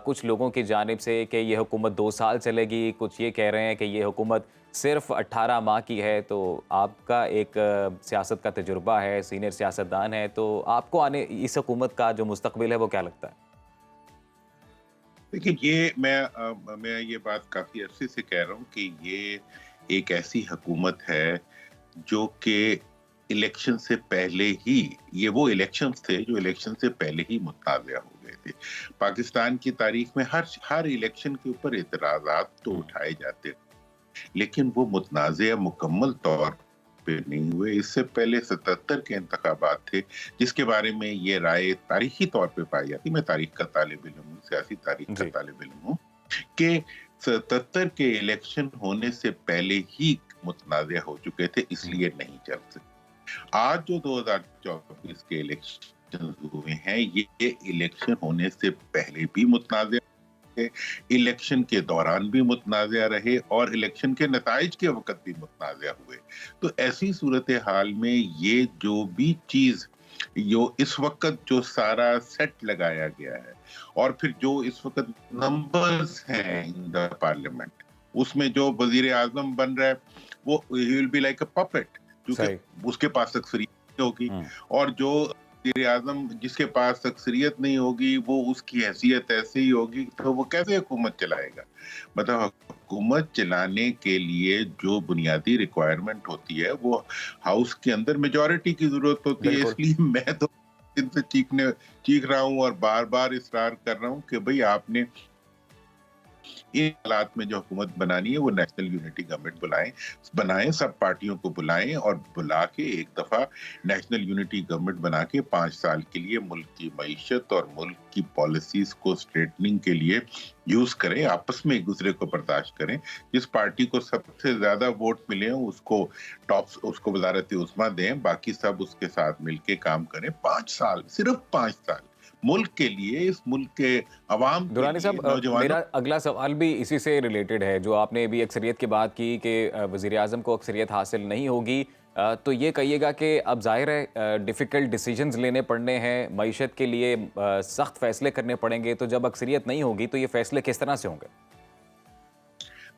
कुछ लोगों की जानिब से कि ये हुकूमत 2 साल चलेगी, कुछ ये कह रहे हैं कि ये हुकूमत सिर्फ 18 माह की है। तो आपका एक सियासत का तजुर्बा है, सीनियर सियासतदान है, तो आपको आने इस हुकूमत का जो मुस्तकबिल है वो क्या लगता है? देखिए, ये मैं ये बात काफी अरसे से कह रहा हूँ कि ये एक ऐसी हुकूमत है जो कि इलेक्शन से पहले ही, ये वो इलेक्शंस थे जो इलेक्शन से पहले ही मुतनाज़ा हो गए थे। पाकिस्तान की तारीख में हर इलेक्शन के ऊपर एतराज़ात तो उठाए जाते थे, लेकिन वो मुतनाज़ा मुकम्मल तौर पे नहीं हुए। इससे पहले 77 के इंतखाबात थे जिसके बारे में ये राय तारीखी तौर पे पाई जाती। मैं तारीख का तालिब इल्म हूँ, सियासी तारीख का तालिब इल्म हूँ, कि 77 के इलेक्शन होने से पहले ही मुतनाज़ा हो चुके थे, इसलिए नहीं चल सकते। आज जो 2024 के इलेक्शन हुए हैं, ये इलेक्शन होने से पहले भी मुतनाज़ा, इलेक्शन के दौरान भी मुतनाज़ा रहे और इलेक्शन के नताइज के वक्त भी मुतनाज़ा हुए। तो ऐसी सूरत हाल में ये जो भी चीज जो इस वक्त जो सारा सेट लगाया गया है और फिर जो इस वक्त नंबर्स हैं इन द पार्लियामेंट, उसमें जो वजीर आजम बन रहा है वो he will be like a puppet, क्योंकि उसके पास अक्सरियत होगी, और जो वज़ीर आज़म जिसके पास अक्सरियत नहीं होगी वो उसकी हैसियत ऐसे ही होगी, तो वो कैसे हुकूमत चलाएगा? मतलब हुकूमत चलाने के लिए जो बुनियादी रिक्वायरमेंट होती है वो हाउस के अंदर मेजॉरिटी की जरूरत होती है। इसलिए मैं तो इनसे चीख रहा हूँ और बार बार इसरार कर रहा हूँ कि भाई आपने इन हालात में जो हुकूमत बनानी है वो नेशनल यूनिटी गवर्नमेंट बनाएं, सब पार्टियों को बुलाएं और बुला के एक दफा नेशनल यूनिटी गवर्नमेंट बना के 5 साल के लिए मुल्क की मईशत और मुल्क की पॉलिसीज को स्ट्रेटनिंग के लिए यूज करें, आपस में एक दूसरे को बर्दाश्त करें। जिस पार्टी को सबसे ज्यादा वोट मिले उसको उसको वज़ारत उस्मा दें, बाकी सब उसके साथ मिलके काम करें। 5 साल, सिर्फ 5 साल मुल्क के लिए, इस मुल्क के अवाम के दुरानी साहब, मेरा अगला सवाल भी इसी से रिलेटेड है। जो आपने अभी अक्सरियत की बात की कि वज़ीर आज़म को अक्सरियत हासिल नहीं होगी, तो ये कहिएगा कि अब जाहिर है डिफ़िकल्ट डिसीजंस लेने पड़ने हैं, मईशत के लिए सख्त फैसले करने पड़ेंगे, तो जब अक्सरियत नहीं होगी तो ये फैसले किस तरह से होंगे?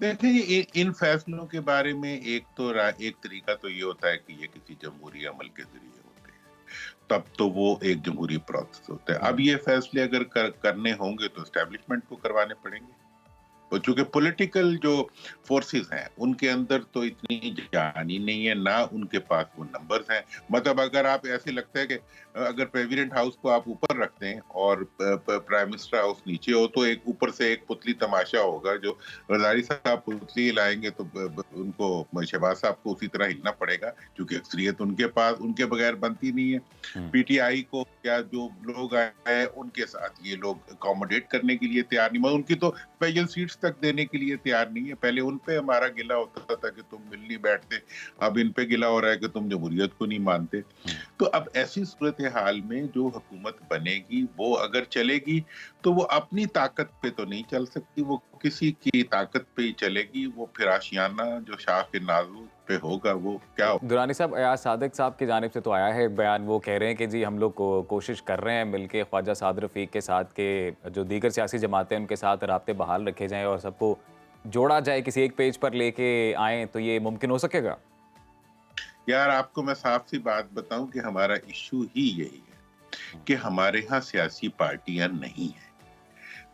देखिए, इन फैसलों के बारे में एक तरीका तो ये होता है कि ये किसी जमहूरी अमल के जरिए होते हैं, तब तो वो एक जमहूरी प्रोसेस होता है। अब ये फैसले अगर करने होंगे तो एस्टेब्लिशमेंट को करवाने पड़ेंगे, और चूंकि पॉलिटिकल जो फोर्सेस हैं उनके अंदर तो इतनी जान ही नहीं है, ना उनके पास वो नंबर्स हैं। मतलब अगर आप ऐसे लगता है कि अगर प्रेसिडेंट हाउस को आप ऊपर रख दें और प्राइम मिनिस्टर हाउस नीचे हो तो एक ऊपर से एक पुतली तमाशा होगा, जो रजारी साहब पुतली लाएंगे तो उनको शहबाज साहब को उसी तरह हिलना पड़ेगा, क्योंकि अक्सरियत उनके पास, उनके बगैर बनती नहीं है। पीटीआई को या जो लोग आए उनके साथ ये लोग अकोमोडेट करने के लिए तैयार नहीं, उनकी तो स्पेशल सीट्स तक देने के लिए तैयार नहीं है। पहले उन पे हमारा गिला होता था कि तुम मिल नहीं बैठते, अब इन पे गिला हो रहा है कि तुम जमहूरियत को नहीं मानते। तो अब ऐसी सूरत हाल में जो हुकूमत बनेगी वो अगर चलेगी तो वो अपनी ताकत पे तो नहीं चल सकती, वो किसी की ताकत पे ही चलेगी। वो फिर आशियाना जो शाह के नाज़ू पे होगा वो क्या होगा। दुरानी साहब, अयाज सादिक साहब की जानिब से तो आया है एक बयान, वो कह रहे हैं कि जी हम लोग कोशिश कर रहे हैं मिलके ख्वाजा साद रफ़ीक के साथ के जो दीगर सियासी जमातें उनके साथ राब्ते बहाल रखे जाएं और सबको जोड़ा जाए, किसी एक पेज पर लेके आएँ, तो ये मुमकिन हो सकेगा? यार आपको मैं साफ सी बात बताऊं कि हमारा इश्यू ही यही है कि हमारे यहाँ सियासी पार्टियां नहीं है।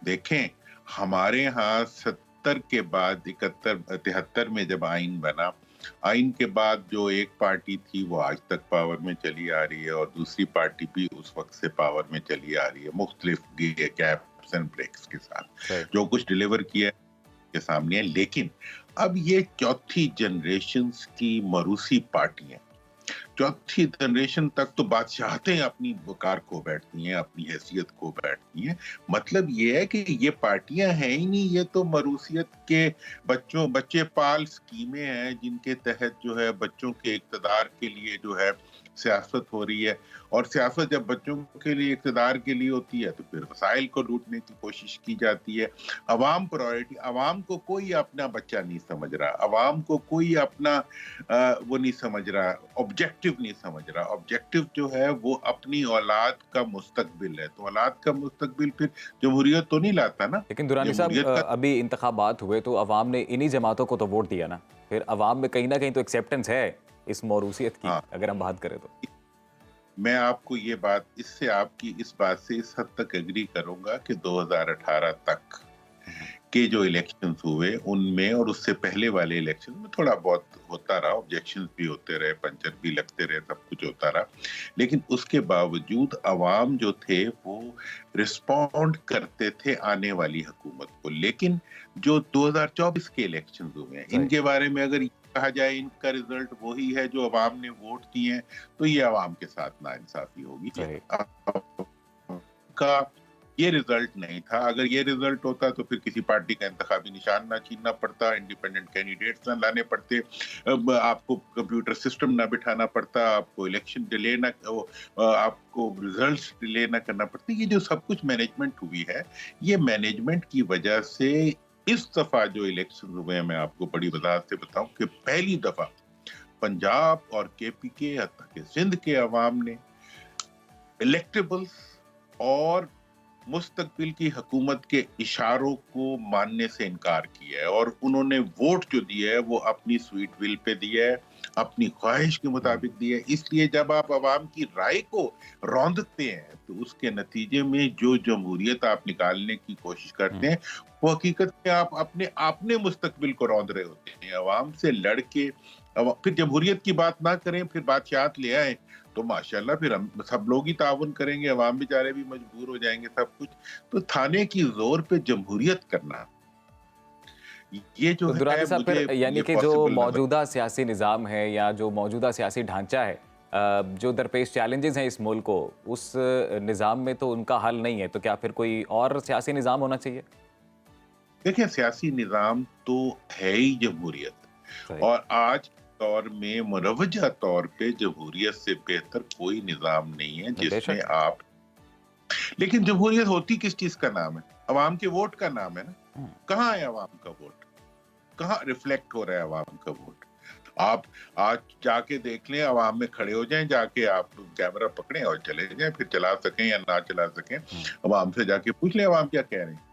देखें, हमारे यहाँ 70 के बाद 71-73 में जब आइन बना, आइन के बाद जो एक पार्टी थी वो आज तक पावर में चली आ रही है और दूसरी पार्टी भी उस वक्त से पावर में चली आ रही है, मुख्तलिफ गैप्स एंड ब्रेक्स के साथ। जो कुछ डिलीवर किया के सामने है, लेकिन अब ये चौथी जनरेशन की मरूसी पार्टियां, चौथी जनरेशन तक तो बादशाहतें अपनी वकार खो बैठती हैं, अपनी हैसियत खो बैठती हैं। मतलब ये है कि ये पार्टियां हैं ही नहीं, ये तो मरूसियत के बच्चे पाल स्कीमें हैं जिनके तहत जो है बच्चों के इक़्तिदार के लिए जो है सियासत हो रही है। और सियासत जब बच्चों के लिए, इक़्तिदार के लिए होती है तो फिर वसाइल को लूटने की कोशिश की जाती है। अवाम प्रायोरिटी, अवाम को कोई अपना बच्चा नहीं समझ रहा, अवाम को कोई अपना वो नहीं समझ रहा, ऑब्जेक्टिव नहीं समझ रहा। ऑब्जेक्टिव जो है वो अपनी औलाद का मुस्तकबिल है, तो औलाद का मुस्तकबिल फिर जमहूरियत तो नहीं लाता ना। लेकिन दुरानी साहब, अभी इंतखाबात हुए तो अवाम ने इन्हीं जमातों को तो वोट दिया ना, फिर अवाम में कहीं ना कहीं तो एक्सेप्टेंस है इस मौरूसियत की। हाँ। अगर हम बात करें तो मैं आपको ये बात, इससे आपकी इस बात से इस हद तक एग्री करूंगा कि 2018 तक के जो इलेक्शंस हुए उनमें और उससे पहले वाले इलेक्शन में थोड़ा बहुत होता रहा, ऑब्जेक्शंस भी होते रहे, पंचर भी लगते रहे, सब कुछ होता रहा, लेकिन उसके बावजूद अवाम जो थे वो रिस्पॉन्ड करते थे आने वाली हुकूमत को। लेकिन जो 2024 के इलेक्शन हुए हैं, इनके बारे में अगर कहा जाए इनका रिजल्ट वही है जो अवाम ने वोट दिए हैं, तो ये अवाम के साथ नाइंसाफी होगी। का ये रिजल्ट नहीं था। अगर ये रिजल्ट होता तो फिर किसी पार्टी का इंतखाबी निशान ना छीनना पड़ता, इंडिपेंडेंट कैंडिडेट्स ना लाने पड़ते, आपको कंप्यूटर सिस्टम ना बिठाना पड़ता, आपको इलेक्शन डिले ना, आपको रिजल्ट्स डिले ना करना पड़ता। ये जो सब कुछ मैनेजमेंट हुई है, ये मैनेजमेंट की वजह से इस दफा जो इलेक्शन हुए हैं, मैं आपको बड़ी वजाहत से बताऊं कि पहली दफा पंजाब और केपीके हत्ता के सिंध के अवाम ने इलेक्टेबल्स और मुस्तकबिल की हुकूमत के इशारों को मानने से इनकार किया है और उन्होंने वोट जो दिया है वो अपनी स्वीट विल पे दिया है, अपनी ख्वाहिश के मुताबिक दिया है। इसलिए जब आप अवाम की राय को रौंदते हैं तो उसके नतीजे में जो जमहूरियत आप निकालने की कोशिश करते हैं वो हकीकत में आप अपने मुस्तकबिल को रौंद रहे होते हैं। अवाम से लड़के फिर जमहूरियत की बात ना करें, फिर बादशाहत ले आए तो माशाल्लाह फिर हम सब लोग ही ताउन करेंगे, अवाम बेचारे भी मजबूर हो जाएंगे, सब कुछ। तो थाने की जोर पे जमहूरियत करना, ये जो तो है साहब, फिर यानी कि जो मौजूदा सियासी निज़ाम है या जो मौजूदा सियासी ढांचा है, जो दरपेश चैलेंजेस हैं इस मुल्क को, उस निज़ाम में तो उनका हल नहीं है, तो क्या फिर कोई और सियासी निज़ाम होना चाहिए? देखिए, सियासी निज़ाम तो है ही जमहूरियत, और आज तौर में मुरवजा तौर पे जमहूरियत से बेहतर कोई निज़ाम नहीं है जिसमें आप, लेकिन जमहूरियत होती किस चीज का नाम है? अवाम के वोट का नाम है ना। कहाँ है अवाम का वोट? कहाँ रिफ्लेक्ट हो रहा है अवाम का वोट? आप आज जाके देख लें, अवाम में खड़े हो जाएं, जाके आप कैमरा पकड़ें और चले जाएं, फिर चला सकें या ना चला सकें, अवाम से जाके पूछ लें अवाम क्या कह रहे हैं।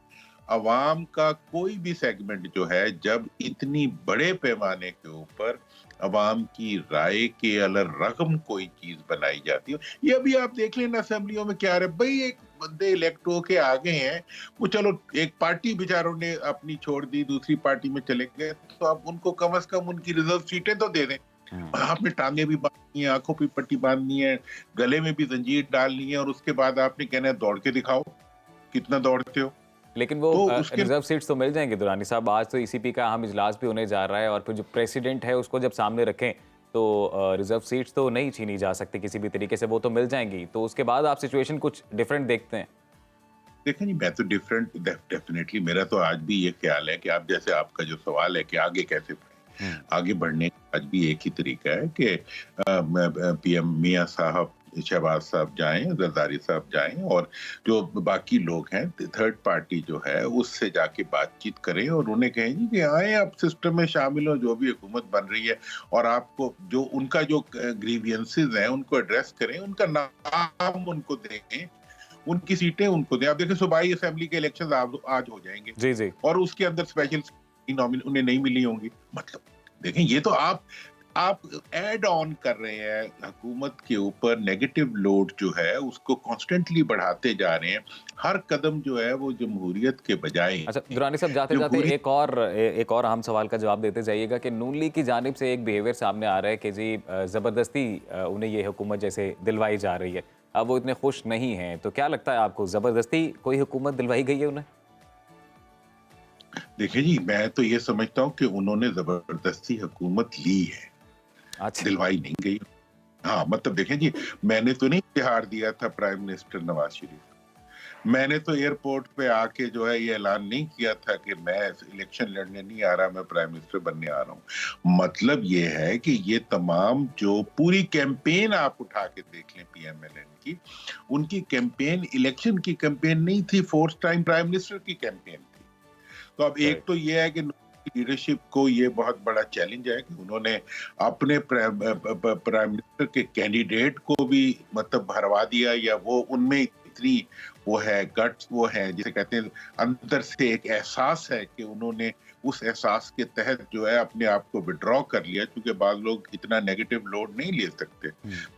अवाम का कोई भी सेगमेंट जो है, जब इतनी बड़े पैमाने के ऊपर अवाम की राय के अलरगम कोई चीज बनाई जाती है, ये अभी आप देख लेना असेंबलियों में क्या रहे भाई, एक बंदे इलेक्ट होके आ गए हैं, वो चलो एक पार्टी बेचारों ने अपनी छोड़ दी, दूसरी पार्टी में चले गए, तो आप उनको कम से कम उनकी रिजर्व सीटें तो दे दें। आपने टांगे भी बांधनी है, आंखों पे पट्टी बांधनी है, गले में भी जंजीर डालनी है, और उसके बाद आपने कहना है दौड़ के दिखाओ कितना दौड़ते हो। लेकिन वो रिजर्व सीट्स तो मिल जाएंगे दुरानी साहब। आज तो ईसीपी का अहम इजलास भी होने जा रहा है और फिर जो प्रेसिडेंट है उसको जब सामने रखें तो रिजर्व सीट्स तो नहीं छीनी जा सकती किसी भी तरीके से, वो तो मिल जाएंगी। तो उसके बाद आप सिचुएशन कुछ डिफरेंट देखते हैं? देखें जी, मैं तो डिफरेंट डेफिनेटली, मेरा तो आज भी ये ख्याल है कि आप जैसे आपका जो सवाल है कि आगे कैसे बढ़े, आगे बढ़ने का आज भी एक ही तरीका है कि पीएम मियां साहब शहबाज साहब जाएं, जरदारी साहब जाएं और जो बाकी लोग हैं थर्ड पार्टी जो है उससे जाके बातचीत करें और उन्हें कहें जी कि आए आप सिस्टम में शामिल हो, जो भी हुकूमत बन रही है, और आपको जो उनका जो ग्रीवियंसेस हैं उनको एड्रेस करें, उनका नाम उनको दें, उनकी सीटें उनको दें। आप देखिए सूबाई असेंबली के इलेक्शन आज हो जाएंगे जी जी, और उसके अंदर स्पेशल नॉमिनी उन्हें नहीं मिली होंगी। मतलब देखें, ये तो आप ऐड ऑन कर रहे हैं हुकूमत के ऊपर, नेगेटिव लोड जो है उसको कॉन्स्टेंटली बढ़ाते जा रहे हैं। हर कदम जो है वो जमहूरियत के बजाय। अच्छा दुरानी साहब, जाते जाते एक और अहम सवाल का जवाब देते जाइएगा कि नून लीग की जानिब से एक बिहेवियर सामने आ रहा है कि जी ज़बरदस्ती उन्हें ये हुकूमत जैसे दिलवाई जा रही है, अब वो इतने खुश नहीं हैं, तो क्या लगता है आपको, ज़बरदस्ती कोई हुकूमत दिलवाई गई है उन्हें? देखिए जी, मैं तो ये समझता हूँ कि उन्होंने जबरदस्ती हुकूमत ली है, अच्छा, दिलवाई नहीं गई। हाँ, मतलब देखें जी, मैंने तो नहीं इश्तिहार दिया था प्राइम मिनिस्टर नवाज शरीफ, मैंने तो एयरपोर्ट पे आके जो है ये ऐलान नहीं किया था कि मैं इलेक्शन लड़ने नहीं आ रहा, मैं प्राइम मिनिस्टर बनने आ रहा हूँ। मतलब ये है कि ये तमाम जो पूरी कैंपेन आप उठा के देख लें पीएमएलएन की, उनकी कैंपेन इलेक्शन की कैंपेन नहीं थी, फोर्थ टाइम प्राइम मिनिस्टर की कैंपेन थी। तो अब एक तो ये है कि लीडरशिप को ये बहुत बड़ा चैलेंज है कि उन्होंने अपने प्राइम मिनिस्टर के कैंडिडेट को भी मतलब भरवा दिया, या वो उनमें इतनी वो है गट्स, वो है जिसे कहते हैं अंदर से एक एहसास है कि उन्होंने उस एहसास के तहत जो है अपने आप को विड्रॉ कर लिया, क्योंकि बाज़ लोग इतना नेगेटिव लोड नहीं ले सकते।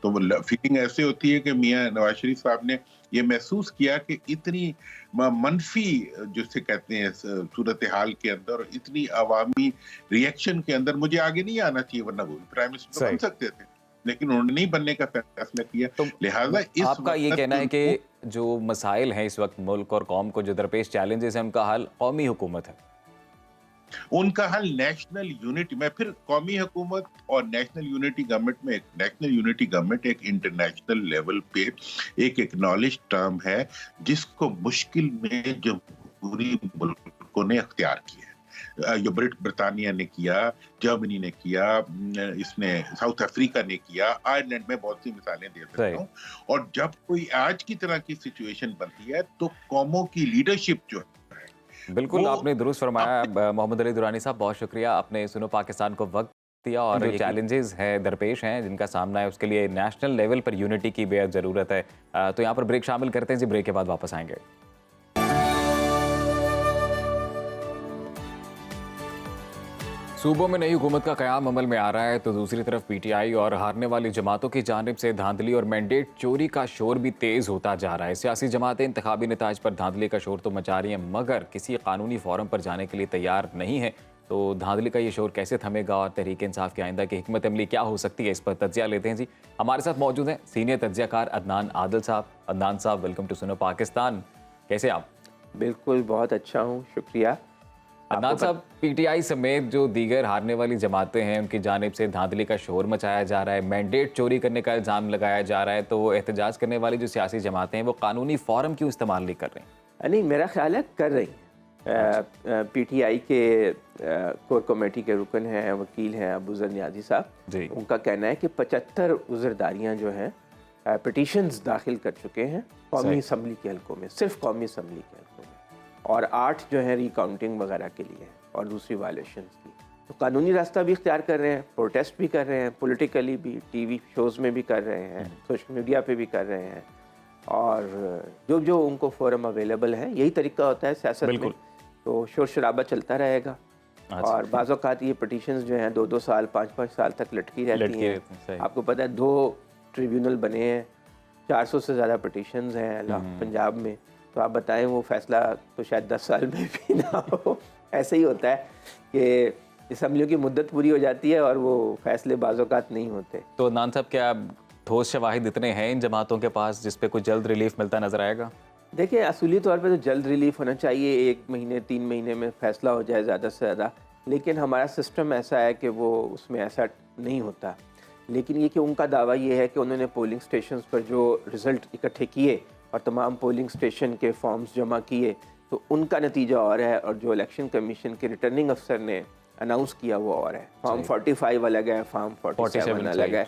तो फीलिंग ऐसे होती है कि मियां नवाज शरीफ साहब ने ये महसूस किया कि इतनी मनफी जिसे कहते हैं सूरत हाल के अंदर, इतनी अवामी रिएक्शन के अंदर मुझे आगे नहीं आना चाहिए, वरना वो प्राइम मिनिस्टर बन सकते थे, लेकिन उन्होंने नहीं बनने का फैसला किया। तो लिहाजा इस आपका ये कहना है कि जो मसाइल हैं इस वक्त मुल्क और कौम को जो दरपेश चैलेंजेस हैं, उनका हल कौमी हुकूमत है, उनका हल नेशनल यूनिटी में, फिर कौमी हुकूमत और नेशनल यूनिटी गवर्नमेंट में, नेशनल यूनिटी गवर्नमेंट एक इंटरनेशनल लेवल पे एक एक्नॉलेज टर्म है जिसको मुश्किल में जमहूरी मुल्कों ने अख्तियार किया है। ये ब्रिटानिया ने किया, जर्मनी ने किया, इसने साउथ अफ्रीका ने किया, आयरलैंड में बहुत सी मिसालें दे सकता हूँ। और जब कोई आज की तरह की सिचुएशन बनती है तो कौमों की लीडरशिप जो बिल्कुल आपने दुरुस्त फरमाया। मोहम्मद अली दुरानी साहब, बहुत शुक्रिया, आपने सुनो पाकिस्तान को वक्त दिया और ये चैलेंजेस हैं दरपेश हैं जिनका सामना है, उसके लिए नेशनल लेवल पर यूनिटी की बेहद ज़रूरत है। तो यहाँ पर ब्रेक शामिल करते हैं जी, ब्रेक के बाद वापस आएंगे। सूबों में नई हुकूमत का क़याम अमल में आ रहा है, तो दूसरी तरफ पीटीआई और हारने वाली जमातों की जानिब से धांधली और मैंडेट चोरी का शोर भी तेज़ होता जा रहा है। सियासी जमातें इंतखाबी नताज पर धांधली का शोर तो मचा रही हैं, मगर किसी कानूनी फोरम पर जाने के लिए तैयार नहीं है। तो धांधली का ये शोर कैसे थमेगा और तहरीक इंसाफ की आइंदा की हिकमत अमली क्या हो सकती है, इस पर तज्जिया लेते हैं जी। हमारे साथ मौजूद हैं सीनियर तज्जियाकार अदनान आदिल साहब। अदनान साहब, वेलकम टू सुनो पाकिस्तान, कैसे आप? बिल्कुल, बहुत अच्छा हूँ, शुक्रिया। अदनान साहब, पीटीआई समेत जो दीगर हारने वाली जमातें हैं उनकी जानिब से धांधली का शोर मचाया जा रहा है, मैंडेट चोरी करने का इल्ज़ाम लगाया जा रहा है, तो वो एहतजाज करने वाली जो सियासी जमातें हैं वो कानूनी फोरम क्यों इस्तेमाल नहीं कर रही? नहीं, मेरा ख्याल है कर रही हैं। पीटीआई के कोर कमेटी के रुकन हैं, वकील हैं अबू ज़र नियाज़ी साहब जी, उनका कहना है कि 75 उज़रदारियाँ जो हैं पिटीशंस दाखिल कर चुके हैं कौमी असम्बली के हल्कों में, सिर्फ कौमी असम्बली के हल्कों में, और 8 जो है रिकाउंटिंग वगैरह के लिए और दूसरी वायलेशंस की। तो कानूनी रास्ता भी इख्तियार कर रहे हैं, प्रोटेस्ट भी कर रहे हैं, पॉलिटिकली भी, टीवी शोज़ में भी कर रहे हैं, सोशल मीडिया पे भी कर रहे हैं, और जो उनको फोरम अवेलेबल है, यही तरीका होता है सियासत में। तो शोर शराबा चलता रहेगा और बाज़ औक़ात ये पटिशन्स जो हैं 2-2 साल 5-5 साल तक लटकी रहती हैं। आपको पता है 2 ट्रिब्यूनल बने हैं, 400 से ज़्यादा पटिशन्स हैं पंजाब में। तो आप बताएं वो फैसला तो शायद 10 साल में भी ना हो। ऐसे ही होता है कि असम्बलियों की मुद्दत पूरी हो जाती है और वो फैसले बाज़ औक़ात नहीं होते। तो अदनान साहब, क्या ठोस शवाहिद इतने हैं इन जमातों के पास जिस पे कुछ जल्द रिलीफ मिलता नजर आएगा? देखिए, असूली तौर पे तो जल्द रिलीफ होना चाहिए, 1 महीने 3 महीने में फ़ैसला हो जाए ज़्यादा से ज़्यादा, लेकिन हमारा सिस्टम ऐसा है कि वो उसमें ऐसा नहीं होता। लेकिन ये कि उनका दावा ये है कि उन्होंने पोलिंग स्टेशंस पर जो रिज़ल्ट इकट्ठे किए और तमाम पोलिंग स्टेशन के फॉर्म्स जमा किए, तो उनका नतीजा और है, और जो इलेक्शन कमीशन के रिटर्निंग अफसर ने अनाउंस किया वो और है। फॉर्म 45 अलग है, फॉर्म 47 अलग है।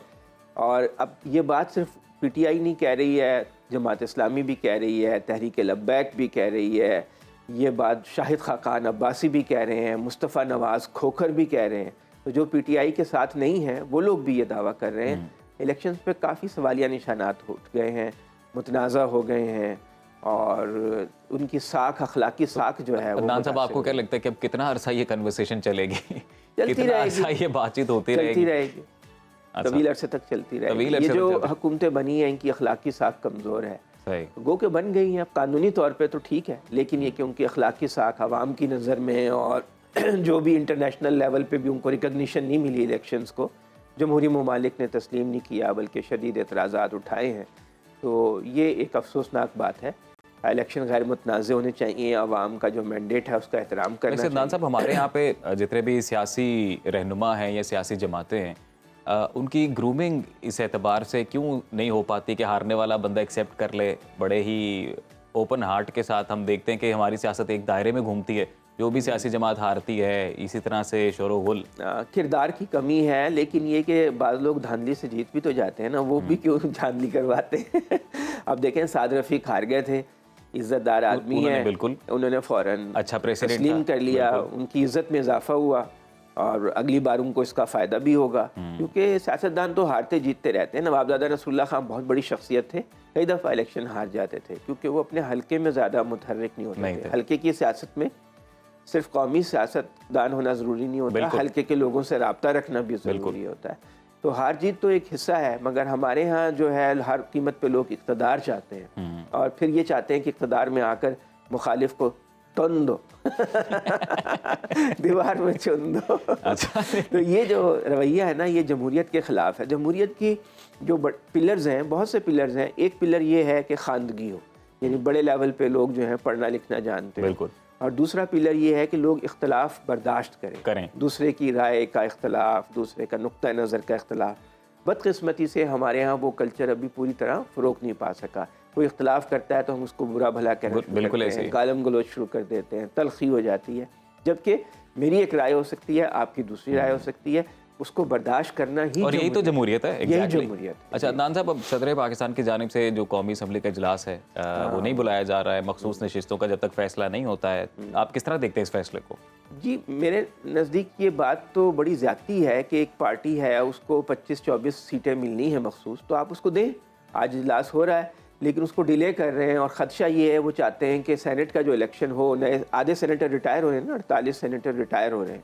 और अब ये बात सिर्फ PTI नहीं कह रही है, जमात इस्लामी भी कह रही है, तहरीक लब्बैक भी कह रही है, ये बात शाहिद खाकान अब्बासी भी कह रहे हैं, मुस्तफ़ा नवाज़ खोखर भी कह रहे हैं। तो जो PTI के साथ नहीं हैं वो लोग भी ये दावा कर रहे हैं। इलेक्शंस पे काफ़ी सवालिया निशानात उठ गए हैं, मुतनाज़ा हो गए हैं और उनकी साख, अखलाकी साख जो है वो अदनान साहब, आपको क्या लगता है कि अब कितना अरसा ये कन्वर्सेशन चलेगी? चलती कितना अरसा ये बातचीत होती रहेगी? तवील अरसे तक चलती रहेगी। ये जो हुकूमतें बनी हैं इनकी अखलाकी साख कमज़ोर है, गो के बन गई हैं। अब कानूनी तौर पे तो ठीक है, लेकिन ये कि उनकी अखलाकी साख आवाम की नज़र में और जो भी इंटरनेशनल लेवल पे भी उनको रिकग्निशन नहीं मिली इलेक्शंस को, जमहूरी ममालिक ने तस्लीम नहीं किया बल्कि शदीद एतराज़ात उठाए हैं। तो ये एक अफसोसनाक बात है। इलेक्शन गैर मुतनाज़ होने चाहिए, आवाम का जो मैंडेट है उसका एहतराम करना चाहिए। अदनान साहब, हमारे यहाँ पे जितने भी सियासी रहनुमा हैं या सियासी जमातें हैं, उनकी ग्रूमिंग इस एतबार से क्यों नहीं हो पाती कि हारने वाला बंदा एक्सेप्ट कर ले? बड़े ही ओपन हार्ट के साथ हम देखते हैं कि हमारी सियासत एक दायरे में घूमती है, जो भी सियासी जमात हारती है इसी तरह से शोरो गुल। किरदार की कमी है, लेकिन ये कि बाज़ लोग धांधली से जीत भी तो जाते हैं ना, वो भी क्यों धांधली करवाते हैं? अब देखें, साद रफ़ीक हार गए थे, इज़्ज़तदार आदमी है, बिल्कुल उन्होंने फ़ौरन अच्छा प्रेसिडेंट तस्लीम कर लिया, उनकी इज़्ज़त में इजाफा हुआ और अगली बार उनको इसका फ़ायदा भी होगा, क्योंकि सियासतदान तो हारते जीतते रहते हैं। नवाबजादा नसरुल्लाह खान बहुत बड़ी शख्सियत थे, कई दफ़ा इलेक्शन हार जाते थे क्योंकि वो अपने हल्के में ज़्यादा मुतहर्रिक नहीं होते थे। हल्के की सियासत में सिर्फ कौमी सियासतदान होना ज़रूरी नहीं होता, हल्के के लोगों से रब्ता रखना भी ज़रूरी होता है। तो हार जीत तो एक हिस्सा है, मगर हमारे यहाँ जो है हर कीमत पे लोग इक़्तिदार चाहते हैं और फिर ये चाहते हैं कि इक़्तिदार में आकर मुखालिफ को तुन दो दीवार में चुन दो। अच्छा। तो ये जो रवैया है ना, ये जमहूरियत के ख़िलाफ़ है। जमहूरियत की जो पिलर्स हैं, बहुत से पिलर्स हैं। एक पिलर ये है कि खानदगी हो, यानी बड़े लेवल पे लोग जो हैं पढ़ना लिखना जानते हैं, बिल्कुल। और दूसरा पिलर ये है कि लोग इख्तलाफ बर्दाश्त करें, दूसरे की राय का इख्तलाफ, दूसरे का नुक्ता नज़र का इख्तलाफ। बदकिस्मती से हमारे यहाँ वो कल्चर अभी पूरी तरह फ़रोग़ नहीं पा सका। कोई इख्तलाफ करता है तो हम उसको बुरा भला कहना शुरू करते हैं, गालम गलोच शुरू कर देते हैं, तलखी हो जाती है। जबकि मेरी एक राय हो सकती है, आपकी दूसरी राय हो सकती है, उसको बर्दाश्त करना ही, और यही तो जमहूरियत है। यही जमहूरियत। अच्छा अदनान साहब, अब सदर पाकिस्तान की जानिब से जो कौमी असम्बली का इजलास है वो नहीं बुलाया जा रहा है, मखसूस नशिस्तों का जब तक फैसला नहीं होता है। आप किस तरह देखते हैं इस फैसले को? जी, मेरे नज़दीक ये बात तो बड़ी ज़्यादती है कि एक पार्टी है, उसको 25-24 सीटें मिलनी है मखसूस, तो आप उसको दें। आज इजलास हो रहा है लेकिन उसको डिले कर रहे हैं, और ख़दशा ये है, वो चाहते हैं कि सेनेट का जो इलेक्शन हो, नए आधे सेनेटर रिटायर हो रहे हैं ना, 48 सेनेटर रिटायर हो रहे हैं,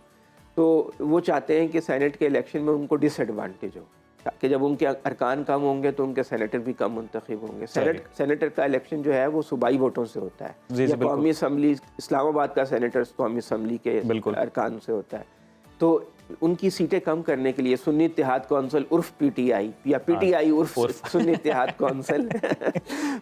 तो वो चाहते हैं कि सेनेट के इलेक्शन में उनको डिसएडवांटेज हो, ताकि जब उनके अरकान कम होंगे तो उनके सेनेटर भी कम मुंतखब होंगे। सेनेटर का इलेक्शन जो है वो सूबाई वोटों से होता है, या कौमी असम्बली, इस्लामाबाद का सेनेटर कौमी असम्बली के अरकान से होता है। तो उनकी सीटें कम करने के लिए सुन्नी इत्तेहाद कौंसिल उर्फ PTI या PTI उर्फ सुन्नी इत्तेहाद कौंसिल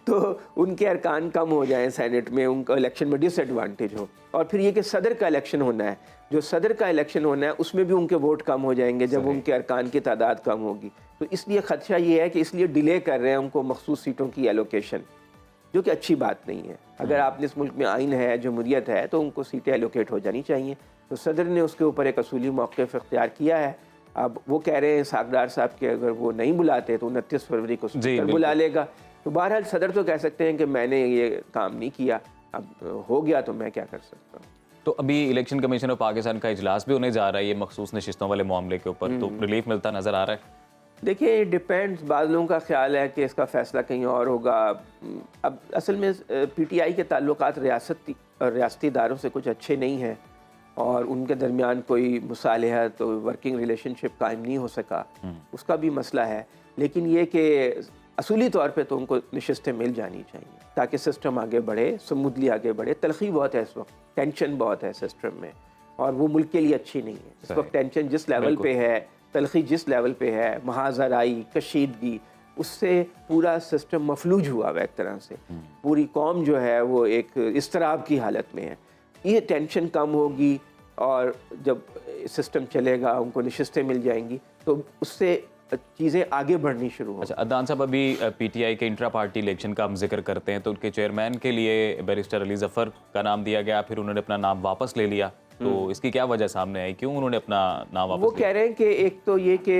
तो उनके अरकान कम हो जाएं सेनेट में, उनका इलेक्शन में डिसएडवांटेज हो। और फिर ये कि सदर का इलेक्शन होना है, जो सदर का इलेक्शन होना है उसमें भी उनके वोट कम हो जाएंगे जब उनके अरकान की तादाद कम होगी। तो इसलिए खदशा ये है कि इसलिए डिले कर रहे हैं उनको मखसूस सीटों की एलोकेशन, जो कि अच्छी बात नहीं है। अगर आपने इस मुल्क में आइन है, जमहूरियत है, तो उनको सीटें एलोकेट हो जानी चाहिए। तो सदर ने उसके ऊपर एक असूली मौक़िफ़ इख्तियार किया है। अब वो कह रहे हैं सागदार साहब कि अगर वो नहीं बुलाते तो 29 फरवरी को स्पीकर बुला लेगा। तो बहरहाल सदर तो कह सकते हैं कि मैंने ये काम नहीं किया, अब हो गया तो मैं क्या कर सकता हूँ। तो अभी इलेक्शन कमीशन ऑफ पाकिस्तान का इजलास भी होने जा रहा है ये मखसूस नशिस्तों वाले मामले के ऊपर, तो रिलीफ मिलता नज़र आ रहा है? देखिए, डिपेंड्स। बाज़ लोगों का ख्याल है कि इसका फ़ैसला कहीं और होगा। अब असल में PTI के ताल्लुकात रियासती इदारों से कुछ अच्छे नहीं हैं और उनके दरमियान कोई मुसालहत और वर्किंग रिलेशनशिप कायम नहीं हो सका, उसका भी मसला है। लेकिन ये कि असूली तौर पे तो उनको नशिस्तें मिल जानी चाहिए ताकि सिस्टम आगे बढ़े, स्मूथली आगे बढ़े। तलखी बहुत है इस वक्त, टेंशन बहुत है सिस्टम में, और वो मुल्क के लिए अच्छी नहीं है। इस वक्त टेंशन जिस लेवल पे है, तलखी जिस लेवल पे है, महाजराई, कशीदगी, उससे पूरा सिस्टम मफलूज हुआ हुआ एक तरह से। पूरी कौम जो है वो एक इस्तराब की हालत में है। ये टेंशन कम होगी और जब सिस्टम चलेगा, उनको नशिस्तें मिल जाएंगी, तो उससे चीज़ें आगे बढ़नी शुरू हो। अच्छा अदनान साहब, अभी PTI के इंट्रा पार्टी इलेक्शन का हम जिक्र करते हैं तो उनके चेयरमैन के लिए बैरिस्टर अली ज़फ़र का नाम दिया गया, फिर उन्होंने अपना नाम वापस ले लिया। तो इसकी क्या वजह सामने आई, क्यों उन्होंने अपना नाम वापस वो लिया? कह रहे हैं कि एक तो ये कि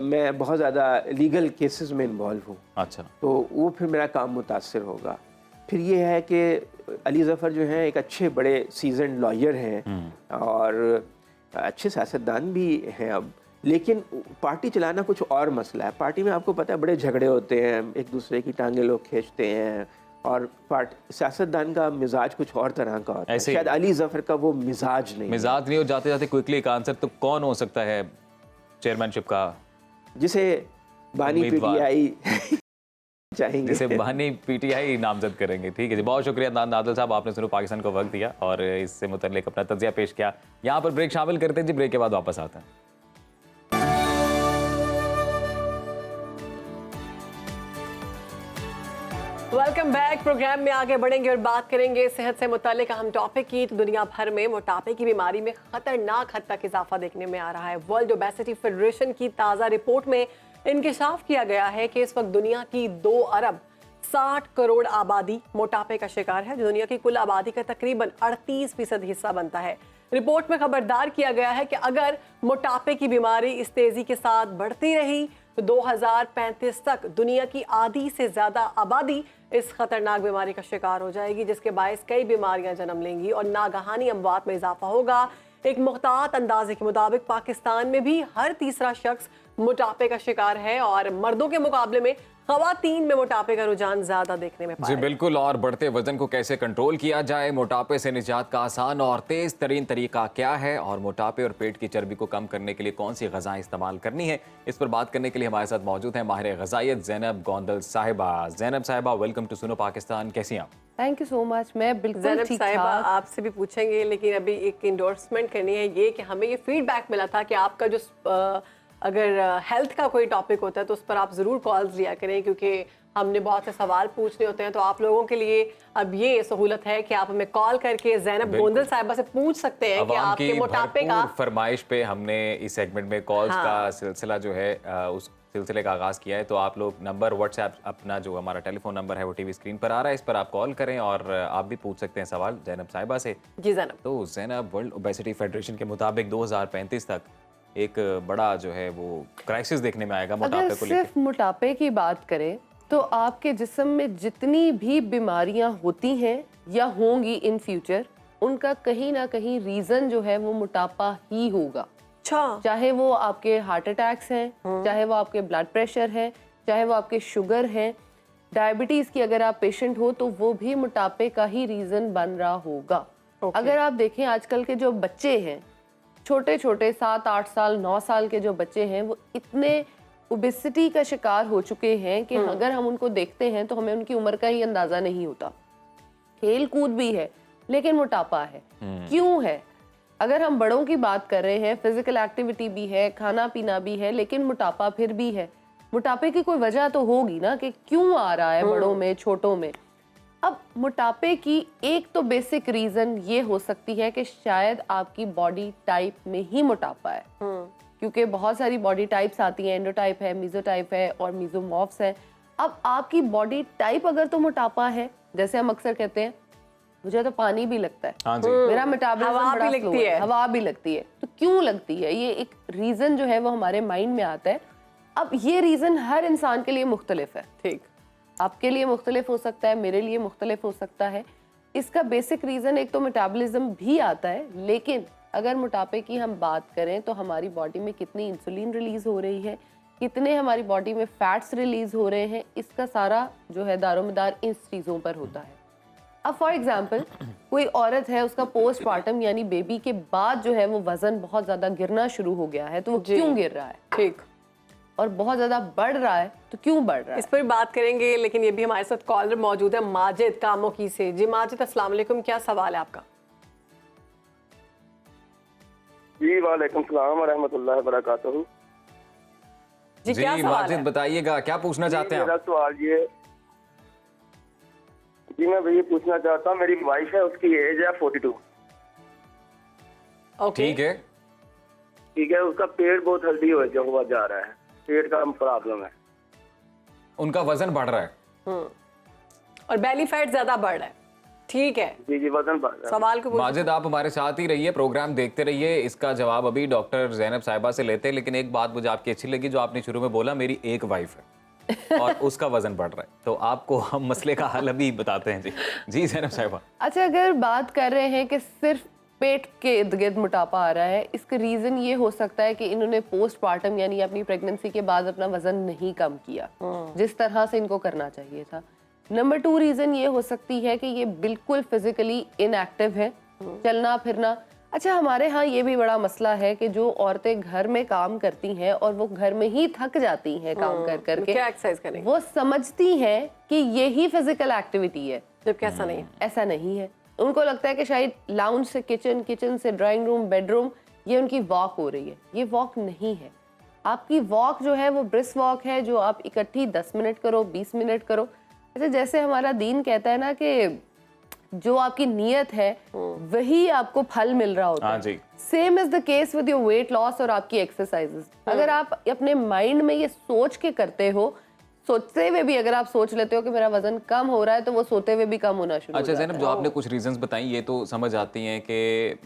मैं बहुत ज़्यादा लीगल केसेस में इन्वॉल्व हूँ, अच्छा, तो वो फिर मेरा काम मुतासर होगा। फिर ये है कि अली ज़फ़र जो हैं एक अच्छे बड़े सीजन लॉयर हैं और अच्छे सियासतदान भी हैं अब, लेकिन पार्टी चलाना कुछ और मसला है। पार्टी में आपको पता है बड़े झगड़े होते हैं, एक दूसरे की टांगें लोग खींचते हैं और सियासतदान का मिजाज कुछ और तरह का होता है। शायद अली ज़फ़र का वो मिजाज नहीं हो। जाते जाते क्विकली एक आंसर, तो कौन हो सकता है चेयरमैनशिप का, जिसे बानी पीटीआई चाहेंगे, जिसे बानी पीटीआई नामजद करेंगे? ठीक है जी, बहुत शुक्रिया नादल साहब, आपने सुनो पाकिस्तान को वक्त दिया और इससे मुतल्लिक अपना तज्जिया पेश किया। यहाँ पर ब्रेक शामिल करते हैं जी, ब्रेक के बाद वापस आते हैं। Welcome back. प्रोग्राम में आगे बढ़ेंगे और बात करेंगे सेहत से मुतालिक अहम टॉपिक की। तो दुनिया भर में मोटापे की बीमारी में खतरनाक हद तक इजाफा देखने में आ रहा है। वर्ल्ड ओबेसिटी फेडरेशन की ताज़ा रिपोर्ट में इंकशाफ किया गया है कि इस वक्त दुनिया की 2 अरब 60 करोड़ आबादी मोटापे का शिकार है, जो दुनिया की कुल आबादी का तकरीबन 38% हिस्सा बनता है। रिपोर्ट में खबरदार किया गया है कि अगर मोटापे की बीमारी इस तेजी के साथ बढ़ती रही तो 2035 तक दुनिया की आधी से ज्यादा आबादी इस खतरनाक बीमारी का शिकार हो जाएगी, जिसके बायस कई बीमारियां जन्म लेंगी और नागहानी अमवात में इजाफा होगा। एक मुख्तात अंदाजे के मुताबिक पाकिस्तान में भी हर तीसरा शख्स मोटापे का शिकार है और मर्दों के मुकाबले में ख़वातीन में मोटापे का रुझान ज्यादा देखने में पाया। जी बिल्कुल, और बढ़ते वजन को कैसे कंट्रोल किया जाए, मोटापे से निजात का आसान और तेज तरीन तरीका क्या है, और मोटापे और पेट की चर्बी को कम करने के लिए कौन सी ग़िज़ाएं इस्तेमाल करनी है, इस पर बात करने के लिए हमारे साथ मौजूद हैं माहिर ग़िज़ायत ज़ैनब गोंदल साहिबा। ज़ैनब साहिबा, वेलकम टू सुनो पाकिस्तान, कैसी हैं आप? Thank you so much. मैं बिल्कुल ठीक साहिबा आपसे भी पूछेंगे, लेकिन अभी एक इंडोर्समेंट करनी है ये कि हमें ये फीडबैक मिला था कि आपका जो अगर हेल्थ का कोई टॉपिक होता है तो उस पर आप ज़रूर कॉल्स लिया करें, क्योंकि हमने बहुत से सवाल पूछने होते हैं। तो आप लोगों के लिए अब ये सहूलत है कि आप हमें कॉल करके ज़ैनब गोंदल साहिबा से पूछ सकते हैं कि आपके मोटापे का फरमाइश पे हमने इस सेगमेंट में कॉल्स का सिलसिला जो है उस सिलसिले का आगाज़ किया है। तो आप लोग नंबर व्हाट्सएप अपना जो हमारा टेलीफोन नंबर है वो टीवी स्क्रीन पर आ रहा है, इस पर आप कॉल करें और आप भी पूछ सकते हैं सवाल ज़ैनब साहिबा से। जी ज़ैनब। तो ज़ैनब, वर्ल्ड ओबेसिटी फेडरेशन के मुताबिक 2035 तक एक बड़ा जो है वो क्राइसिस देखने में आएगा मोटापे को लेकर। सिर्फ मोटापे की बात करें तो आपके जिस्म में जितनी भी बीमारियां होती हैं या होंगी इन फ्यूचर, उनका कहीं ना कहीं रीजन जो है वो मोटापा ही होगा। चाहे वो आपके हार्ट अटैक्स हैं, चाहे वो आपके ब्लड प्रेशर है, चाहे वो आपके शुगर है, डायबिटीज की अगर आप पेशेंट हो तो वो भी मोटापे का ही रीजन बन रहा होगा। अगर आप देखें आजकल के जो बच्चे हैं, छोटे छोटे 7-8 साल 9 साल के जो बच्चे हैं, वो इतने ओबेसिटी का शिकार हो चुके हैं कि अगर हम उनको देखते हैं तो हमें उनकी उम्र का ही अंदाजा नहीं होता। खेल कूद भी है लेकिन मोटापा है। क्यों है? अगर हम बड़ों की बात कर रहे हैं, फिजिकल एक्टिविटी भी है, खाना पीना भी है, लेकिन मोटापा फिर भी है। मोटापे की कोई वजह तो होगी ना कि क्यों आ रहा है बड़ों में छोटों में। अब मोटापे की एक तो बेसिक रीजन ये हो सकती है कि शायद आपकी बॉडी टाइप में ही मोटापा है, क्योंकि बहुत सारी बॉडी टाइप्स आती हैं, एंडोटाइप है, मेसोटाइप है और मेसोमॉर्फ्स है। अब आपकी बॉडी टाइप अगर तो मोटापा है, जैसे हम अक्सर कहते हैं मुझे तो पानी भी लगता है, हाँ जी। मेरा मेटाबॉलिज्म बड़ा स्लो है, हवा भी लगती है, तो क्यों लगती है? ये एक रीजन जो है वो हमारे माइंड में आता है। अब ये रीजन हर इंसान के लिए मुख्तलिफ है। ठीक, आपके लिए मुख्तलिफ हो सकता है, मेरे लिए मुख्तलिफ हो सकता है। इसका बेसिक रीज़न एक तो मेटाबॉलिज्म भी आता है, लेकिन अगर मोटापे की हम बात करें तो हमारी बॉडी में कितनी इंसुलिन रिलीज़ हो रही है, कितने हमारी बॉडी में फैट्स रिलीज़ हो रहे हैं, इसका सारा जो है दारोमदार इन चीज़ों पर होता है। अब फॉर एग्जांपल कोई औरत है, उसका पोस्टमार्टम यानी बेबी के बाद जो है वो वज़न बहुत ज़्यादा गिरना शुरू हो गया है, तो वो क्यों गिर रहा है? ठीक, और बहुत ज्यादा बढ़ रहा है तो क्यों बढ़ रहा है? इस पर बात करेंगे, लेकिन ये भी हमारे साथ कॉलर मौजूद है माजिद कामोकी से। जी माजिद, अस्सलाम वालेकुम, क्या सवाल है आपका? जी वालेकुम सलाम व रहमतुल्लाहि व बरकातहू। जी क्या सवाल माजिद है? बताइएगा, क्या पूछना चाहते हैं? मेरा सवाल ये, जी मैं ये पूछना चाहता हूँ, मेरी वाइफ है, उसकी एज है 42। ठीक है, ठीक है, उसका पेट बहुत हेल्दी हुआ जा रहा है, पेट का प्रॉब्लम है, उनका वजन बढ़ रहा है और बेली फैट ज्यादा बढ़ रहा है। ठीक है जी जी, वजन बढ़ रहा है। सवाल को माजिद आप हमारे साथ ही रहिए, प्रोग्राम देखते रहिए। इसका जवाब अभी डॉक्टर जैनब साहिबा से लेते हैं, लेकिन एक बात मुझे आपकी अच्छी लगी जो आपने शुरू में बोला, मेरी एक वाइफ है और उसका वजन बढ़ रहा है, तो आपको हम मसले का हल अभी बताते हैं। जी जैनब साहिबा। अच्छा, अगर बात कर रहे हैं कि सिर्फ पेट के इर्द गिर्द मोटापा आ रहा है, इसका रीज़न ये हो सकता है कि इन्होंने पोस्टपार्टम यानी अपनी प्रेगनेंसी के बाद अपना वजन नहीं कम किया जिस तरह से इनको करना चाहिए था। नंबर 2 रीज़न ये हो सकती है कि ये बिल्कुल फिजिकली इनएक्टिव है, चलना फिरना। अच्छा, हमारे यहाँ ये भी बड़ा मसला है कि जो औरतें घर में काम करती हैं और वो घर में ही थक जाती हैं काम कर करके, क्या एक्सरसाइज करें, वो समझती हैं कि यही फिजिकल एक्टिविटी है, जबकि ऐसा नहीं है। ऐसा नहीं है। उनको लगता है कि शायद लाउंज से किचन, किचन से ड्राइंग रूम, बेडरूम, ये उनकी वॉक हो रही है। ये वॉक नहीं है। आपकी वॉक जो है वो ब्रिस्क वॉक है, जो आप इकट्ठी 10 मिनट करो, 20 मिनट करो। अच्छा, जैसे हमारा दीन कहता है ना कि जो आपकी नीयत है वही आपको फल मिल रहा होता है। Same is the case with your weight loss और आपकी एक्सरसाइजेस। अगर आप अपने माइंड में ये सोच के करते हो, सोचते हुए भी अगर आप सोच लेते हो कि मेरा वजन कम हो रहा है, तो वो सोते हुए भी कम होना शुरू हो जाता है। अच्छा जैनब, जो आपने कुछ रीजंस बताई ये तो समझ आती हैं कि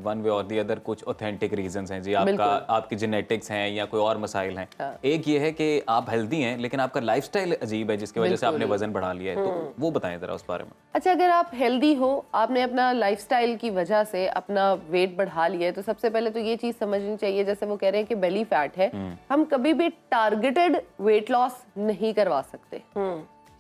वन वे और दी अदर कुछ ऑथेंटिक रीजंस हैं जी, आपकी जेनेटिक्स हैं या कोई और मसाइल हैं। एक ये है कि आप हेल्दी हैं लेकिन आपका लाइफस्टाइल अजीब है जिसकी वजह से आपने वजन बढ़ा लिया है, तो वो बताएं जरा उस बारे में। अच्छा, अगर आप हेल्दी हो, आपने अपना लाइफस्टाइल की वजह से अपना वेट बढ़ा लिया है, तो सबसे पहले तो ये चीज समझनी चाहिए, जैसे वो कह रहे हैं कि बेली फैट है, हम कभी भी टारगेटेड वेट लॉस नहीं करवा सकते।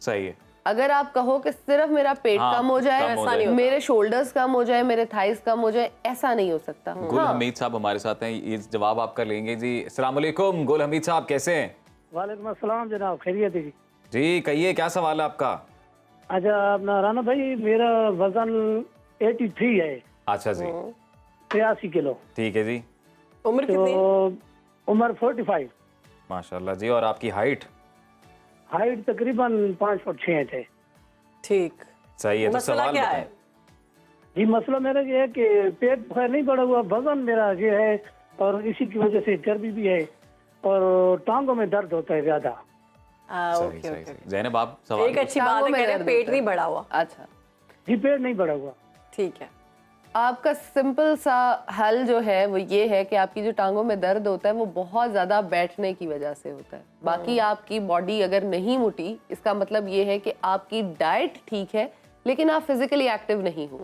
सही है। अगर आप कहो कि सिर्फ मेरा पेट कम हो जाए, मेरे शोल्डर्स कम हो जाए, मेरे थाइस कम हो जाए, ऐसा नहीं हो सकता। गुल हमीद साहब हमारे साथ हैं, ये जवाब आपका लेंगे जी। अस्सलाम वालेकुम गुल हमीद साहब, कैसे हैं? वालेकुम अस्सलाम जनाब, खैरियत है जी। जी कहिए, क्या सवाल है आपका? अच्छा अपना राना भाई, मेरा वजन 83 है। अच्छा जी। 83 किलो। ठीक है जी। उम्र कितनी? उम्र 45। माशाल्लाह जी। और आपकी हाइट? हाइट तकरीबन 5 फुट 6 इंच है। ठीक, सही है। तो सवाल क्या है जी? मसला मेरा ये है कि पेट खैर नहीं बढ़ा हुआ, वजन मेरा ये है और इसी की वजह से चर्बी भी है और टांगों में दर्द होता है ज्यादा। ज़ैनब आप सवाल एक अच्छी बात है, कह रहे हैं पेट नहीं बढ़ा हुआ। अच्छा जी, पेट नहीं बढ़ा हुआ। ठीक है। आपका सिंपल सा हल जो है वो ये है कि आपकी जो टांगों में दर्द होता है वो बहुत ज़्यादा बैठने की वजह से होता है। बाकी आपकी बॉडी अगर नहीं मुटी, इसका मतलब ये है कि आपकी डाइट ठीक है लेकिन आप फिजिकली एक्टिव नहीं हो।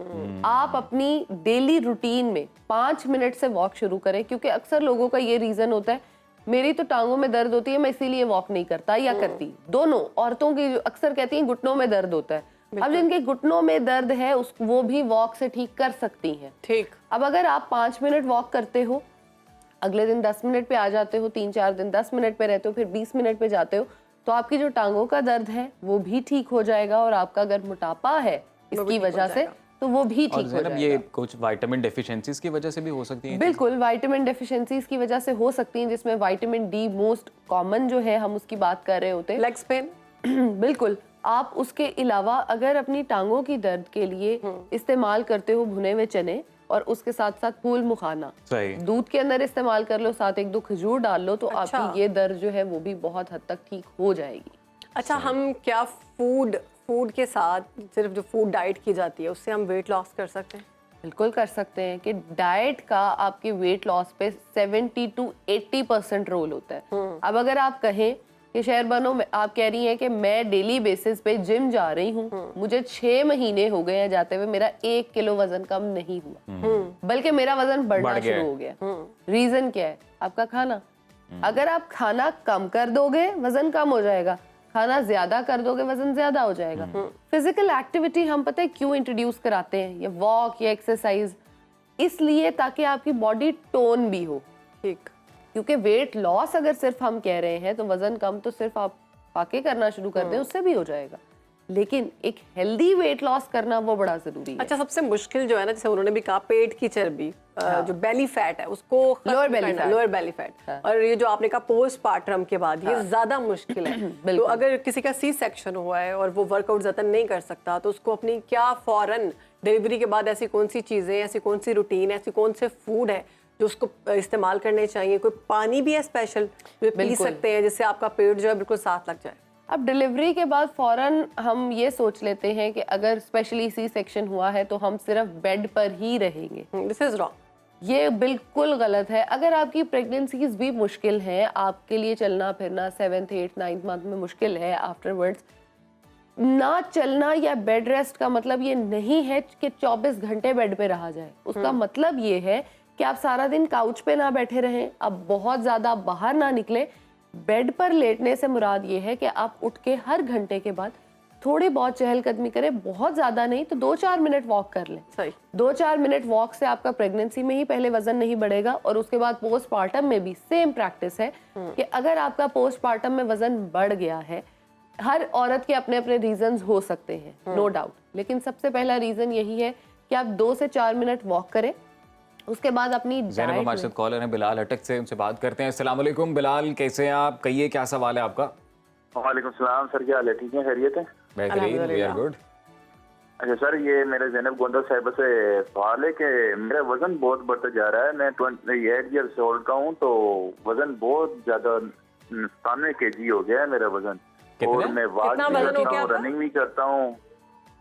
आप अपनी डेली रूटीन में 5 मिनट से वॉक शुरू करें, क्योंकि अक्सर लोगों का ये रीज़न होता है मेरी तो टांगों में दर्द होती है, मैं इसीलिए वॉक नहीं करता या करती। दोनों औरतों की अक्सर कहती हैं घुटनों में दर्द होता है। अब जिनके घुटनों में दर्द है वो भी वॉक से ठीक कर सकती हैं। ठीक। अब अगर आप 5 मिनट वॉक करते हो, अगले दिन 10 मिनट पे आ जाते हो, 3-4 दिन 10 मिनट पे रहते हो, फिर 20 मिनट पे जाते हो, तो आपकी जो टांगों का दर्द है वो भी ठीक हो जाएगा। और आपका अगर मोटापा है इसकी वजह से, तो वो भी ठीक हो जाएगा। ये कुछ विटामिन डेफिशिएंसीज की वजह से भी हो सकती है? बिल्कुल, विटामिन डेफिशिएंसीज की वजह से हो सकती हैं, जिसमें विटामिन डी मोस्ट कॉमन जो है, हम उसकी बात कर रहे होते हैं। Legs pain? बिल्कुल। आप उसके अलावा अगर अपनी टांगों की दर्द के लिए इस्तेमाल करते हो भुने हुए चने और उसके साथ साथ फूल मुखाना, दूध के अंदर इस्तेमाल कर लो, साथ 1-2 खजूर डाल लो, तो आपकी ये दर्द जो है वो भी बहुत हद तक ठीक हो जाएगी। अच्छा, हम क्या फूड के साथ सिर्फ जो फूड डाइट की जाती है उससे हम वेट लॉस कर सकते हैं? बिल्कुल कर सकते हैं कि डाइट का आपके वेट लॉस पे 70 to 80% रोल होता है। अब अगर आप कहें कि शहरबानो, आप कह रही हैं कि मैं डेली बेसिस पे जिम जा रही हूँ, मुझे 6 महीने हो गए हैं जाते हुए, मेरा 1 किलो वजन कम नहीं हुआ, बल्कि मेरा वजन बढ़ना शुरू हो गया। रीजन क्या है? आपका खाना। अगर आप खाना कम कर दोगे वजन कम हो जाएगा, खाना ज्यादा कर दोगे वजन ज्यादा हो जाएगा। फिजिकल एक्टिविटी हम पता है क्यों इंट्रोड्यूस कराते हैं, ये वॉक या एक्सरसाइज, इसलिए ताकि आपकी बॉडी टोन भी हो। ठीक। क्योंकि वेट लॉस अगर सिर्फ हम कह रहे हैं तो वजन कम तो सिर्फ आप पाके करना शुरू कर दें उससे भी हो जाएगा, लेकिन एक हेल्दी वेट लॉस करना वो बड़ा जरूरी है। अच्छा, सबसे मुश्किल जो है ना, जैसे उन्होंने भी कहा, पेट की चर्बी, जो बेली फैट है उसको, लोअर बेली फैट, और ये जो आपने कहा पोस्टपार्टम के बाद, ये ज्यादा मुश्किल है। तो अगर किसी का सी सेक्शन हुआ है और वो वर्कआउट ज्यादा नहीं कर सकता, तो उसको अपनी क्या फौरन डिलीवरी के बाद ऐसी कौन सी चीजें, ऐसी कौन सी रूटीन, ऐसी कौन से फूड है जो उसको इस्तेमाल करने चाहिए? कोई पानी भी है स्पेशल जो पी सकते हैं जिससे आपका पेट जो है बिल्कुल साफ लग जाए? अब डिलीवरी के बाद फौरन हम ये सोच लेते हैं कि अगर स्पेशली सी सेक्शन हुआ है तो हम सिर्फ बेड पर ही रहेंगे। This is wrong. ये बिल्कुल गलत है। अगर आपकी प्रेगनेंसीज भी मुश्किल हैं, आपके लिए चलना फिरना 7th 8th 9th मंथ में मुश्किल है, आफ्टरवर्ड्स ना चलना या बेड रेस्ट का मतलब ये नहीं है कि 24 घंटे बेड पे रहा जाए। उसका मतलब ये है कि आप सारा दिन काउच पे ना बैठे रहें, अब बहुत ज़्यादा बाहर ना निकले। बेड पर लेटने से मुराद ये है कि आप उठ के हर घंटे के बाद थोड़ी बहुत चहलकदमी करें, बहुत ज़्यादा नहीं तो 2-4 मिनट वॉक कर लें। सही। 2-4 मिनट वॉक से आपका प्रेगनेंसी में ही पहले वजन नहीं बढ़ेगा और उसके बाद पोस्टपार्टम में भी सेम प्रैक्टिस है कि अगर आपका पोस्टपार्टम में वजन बढ़ गया है, हर औरत के अपने अपने रीजंस हो सकते हैं, नो डाउट, लेकिन सबसे पहला रीजन यही है कि आप 2 से 4 मिनट वॉक करें। उसके बाद अपनी ज़ैनब हमारे साथ कॉलर हैं बिलाल अटक से, उनसे बात करते हैं। अस्सलाम वालेकुम बिलाल, कैसे हैं आप? कहिए क्या सवाल है आपका? वालेकुम सलाम सर, क्या हाल है? ठीक है, खैरियत है? बेहतरीन, वी आर गुड। अच्छा सर, ये मेरे ज़ैनब गोंदा साहिबा से सवाल है कि मेरा वजन बहुत बढ़ता जा रहा है। मैं 28 ईयर्स ओल्ड का हूँ, तो वजन बहुत ज्यादा 97 kg हो गया है मेरा वजन। और मैं वॉक भी करता हूँ, रनिंग भी करता हूँ,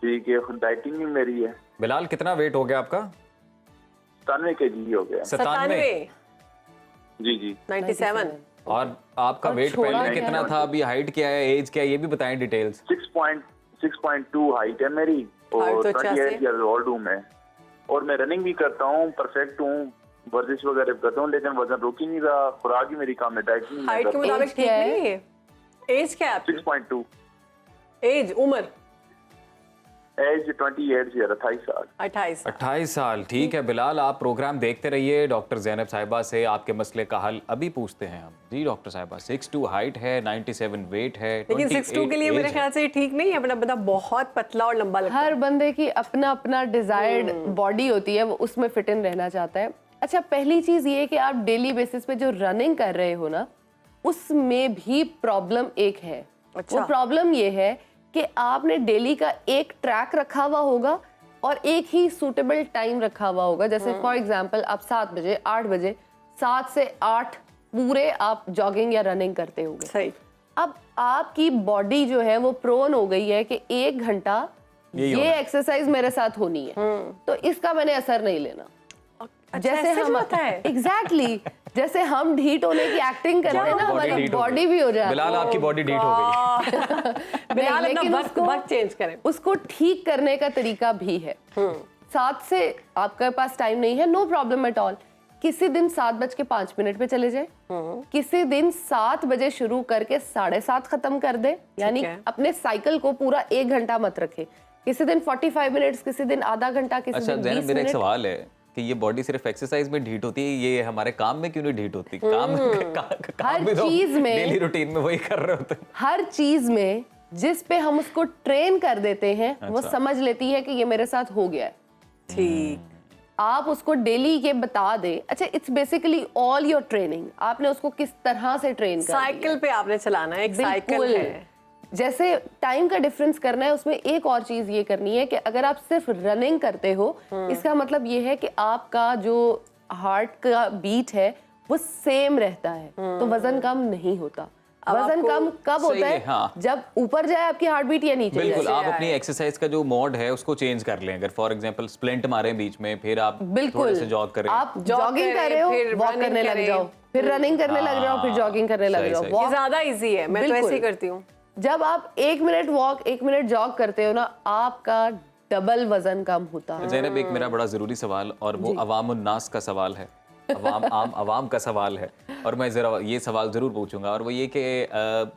ठीक है, डाइटिंग भी मेरी है। बिलाल कितना वेट हो गया आपका? 97 kg हो गया। 97? जी जी 97। और आपका वेट पहले कितना था, अभी हाइट क्या है, एज क्या है, ये भी बताएं डिटेल्स। 6.2 हाइट है मेरी और 28 ईयर्स ओल्ड हूँ मैं, और मैं रनिंग भी करता हूँ, परफेक्ट हूँ, वर्जिश वगैरह करता हूँ, लेकिन वजन रुक ही नहीं रहा। खुराक ही मेरी काम है, डाइट नहीं। हाइट के मुताबिक ठीक नहीं है। एज क्या है आपकी? 6.2। एज, उम्र? एज 28 ईयर, 28 साल। ठीक है बिलाल, आप प्रोग्राम देखते रहिए। डॉक्टर ज़ैनब साहिबा से आपके मसले का हल अभी पूछते हैं हम। जी डॉक्टर साहिबा, 6'2" हाइट है, 97 वेट है, लेकिन 6'2" के लिए मेरे ख्याल से ठीक नहीं है। अपना बंदा बहुत पतला और लंबा लगता है। हर बंदे की अपना अपना डिजायर्ड बॉडी होती है, वो उसमें फिट इन रहना चाहता है। अच्छा, पहली चीज ये कि आप डेली बेसिस पे जो रनिंग कर रहे हो ना, उसमें भी प्रॉब्लम एक है। अच्छा। वो प्रॉब्लम ये है कि आपने डेली का एक ट्रैक रखा हुआ होगा और एक ही सूटेबल टाइम रखा हुआ होगा। जैसे फॉर एग्जांपल आप 7 बजे 8 बजे 7 से 8 पूरे आप जॉगिंग या रनिंग करते होगे। सही। अब आपकी बॉडी जो है वो प्रोन हो गई है कि 1 घंटा ये एक्सरसाइज मेरे साथ होनी है, तो इसका मैंने असर नहीं लेना। जैसे हम एग्जैक्टली जैसे हम ढीठ होने की एक्टिंग करते हैं ना, हमारी बॉडी भी हो जाती है। बिलाल आपकी बॉडी ढीठ हो गई। बिलाल अपना वक्त चेंज करें। उसको ठीक करने का तरीका भी है। 7 से आपके पास टाइम नहीं है, नो प्रॉब्लम एट ऑल। किसी दिन 7:05 पे चले जाए, किसी दिन 7 बजे शुरू करके 7:30 खत्म कर दे, यानी अपने साइकिल को पूरा 1 घंटा मत रखे। किसी दिन 45 मिनट्स, किसी दिन आधा घंटा, किसी दिन 20 मिनट। मेरा एक सवाल है कि ये बॉडी सिर्फ एक्सरसाइज में ढीठ होती है, ये हमारे काम में क्यों नहीं ढीठ होती? काम हर चीज में, डेली रूटीन में वही कर रहे होते हैं। हर चीज में जिस पे हम उसको ट्रेन कर देते हैं, वो समझ लेती है कि ये मेरे साथ हो गया है। ठीक। आप उसको डेली ये बता दे। अच्छा, it's basically all your training, आपने उसको किस तरह से ट्रेन करना है। साइकिल पे आपने चलाना है, एक साइकिल है। जैसे टाइम का डिफरेंस करना है, उसमें एक और चीज ये करनी है कि अगर आप सिर्फ रनिंग करते हो, इसका मतलब ये है कि आपका जो हार्ट का बीट है वो सेम रहता है, तो वजन कम नहीं होता। वजन कम कब होता है? हाँ। जब ऊपर जाए आपकी हार्ट बीट या नीचे जाए। बिल्कुल, आप अपनी एक्सरसाइज का जो मोड है उसको चेंज कर लें। अगर फॉर एग्जांपल स्प्लिंट मारें बीच में, फिर आप थोड़े से जॉग करें। आप जॉगिंग कर रहे हो, वॉक करने लग जाओ, फिर रनिंग करने लग जाओ, फिर जॉगिंग करने लग जाओ। ये ज्यादा इजी है, मैं तो ऐसे ही करती हूँ। जब आप 1 मिनट वॉक 1 मिनट जॉग करते हो ना, आपका डबल वजन कम होता है। ज़ैनब, एक मेरा बड़ा ज़रूरी सवाल, और वो अवामुन्नास का सवाल है, आवाम का सवाल है, और मैं ज़रा ये सवाल ज़रूर पूछूंगा। और वो ये कि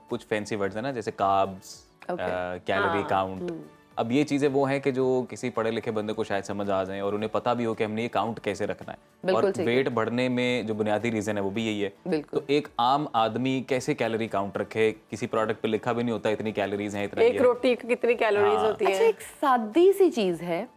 कुछ फैंसी वर्ड्स है ना, जैसे कार्ब्स, कैलोरी काउंट। अब ये चीज़ें वो हैं कि जो किसी पढ़े लिखे बंदे को शायद समझ आ जाए और उन्हें पता भी हो कि हमने ये काउंट कैसे रखना है। और वेट बढ़ने में जो बुनियादी रीज़न है वो भी यही है। तो एक आम आदमी कैसे कैलोरी काउंट रखे? किसी प्रोडक्ट पे लिखा भी नहीं होता इतनी कैलोरीज हैं, इतना एक रोटी कितनी कैलोरीज होती है। अच्छा, एक सादी सी चीज है,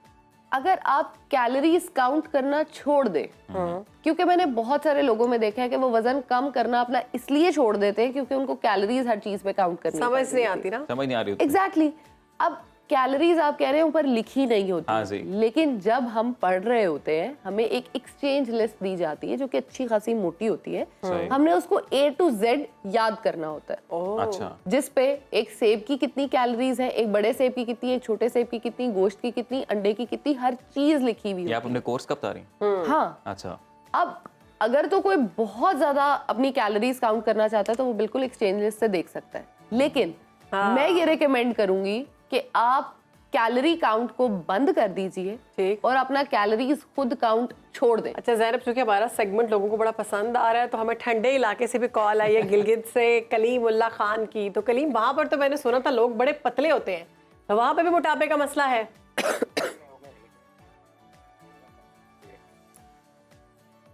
अगर आप कैलोरीज काउंट करना छोड़ दे, क्योंकि मैंने बहुत सारे लोगों में देखा है कि वो वजन कम करना अपना इसलिए छोड़ देते हैं क्योंकि उनको कैलोरीज हर चीज पे काउंट करनी समझ नहीं आती ना, समझ नहीं आ रही। एग्जैक्टली। अब कैलोरीज आप कह रहे हैं ऊपर लिखी नहीं होती। हाँ जी। लेकिन जब हम पढ़ रहे होते हैं हमें एक एक्सचेंज लिस्ट दी जाती है जो कि अच्छी खासी मोटी होती है, हमने उसको A to Z याद करना होता है। अच्छा। जिस पे एक सेब की कितनी कैलोरीज है, एक बड़े सेब की कितनी, एक छोटे सेब की कितनी, गोश्त की कितनी, अंडे की कितनी, हर चीज लिखी हुई ये आप होती अपने कोर्स कब बता रही हैं? है। हाँ। अच्छा। अब अगर तो कोई बहुत ज्यादा अपनी कैलोरीज काउंट करना चाहता है तो वो बिल्कुल एक्सचेंज लिस्ट से देख सकता है, लेकिन मैं ये रिकमेंड करूंगी कि आप कैलोरी काउंट को बंद कर दीजिए और अपना कैलोरीज खुद काउंट छोड़ दें। अच्छा ज़ैनब, चूंकि हमारा सेगमेंट लोगों को बड़ा पसंद आ रहा है तो हमें ठंडे इलाके से भी कॉल आई है, गिलगित से कलीम उल्ला खान की। तो कलीम, वहां पर तो मैंने सुना था लोग बड़े पतले होते हैं, तो वहां पे भी मोटापे का मसला है?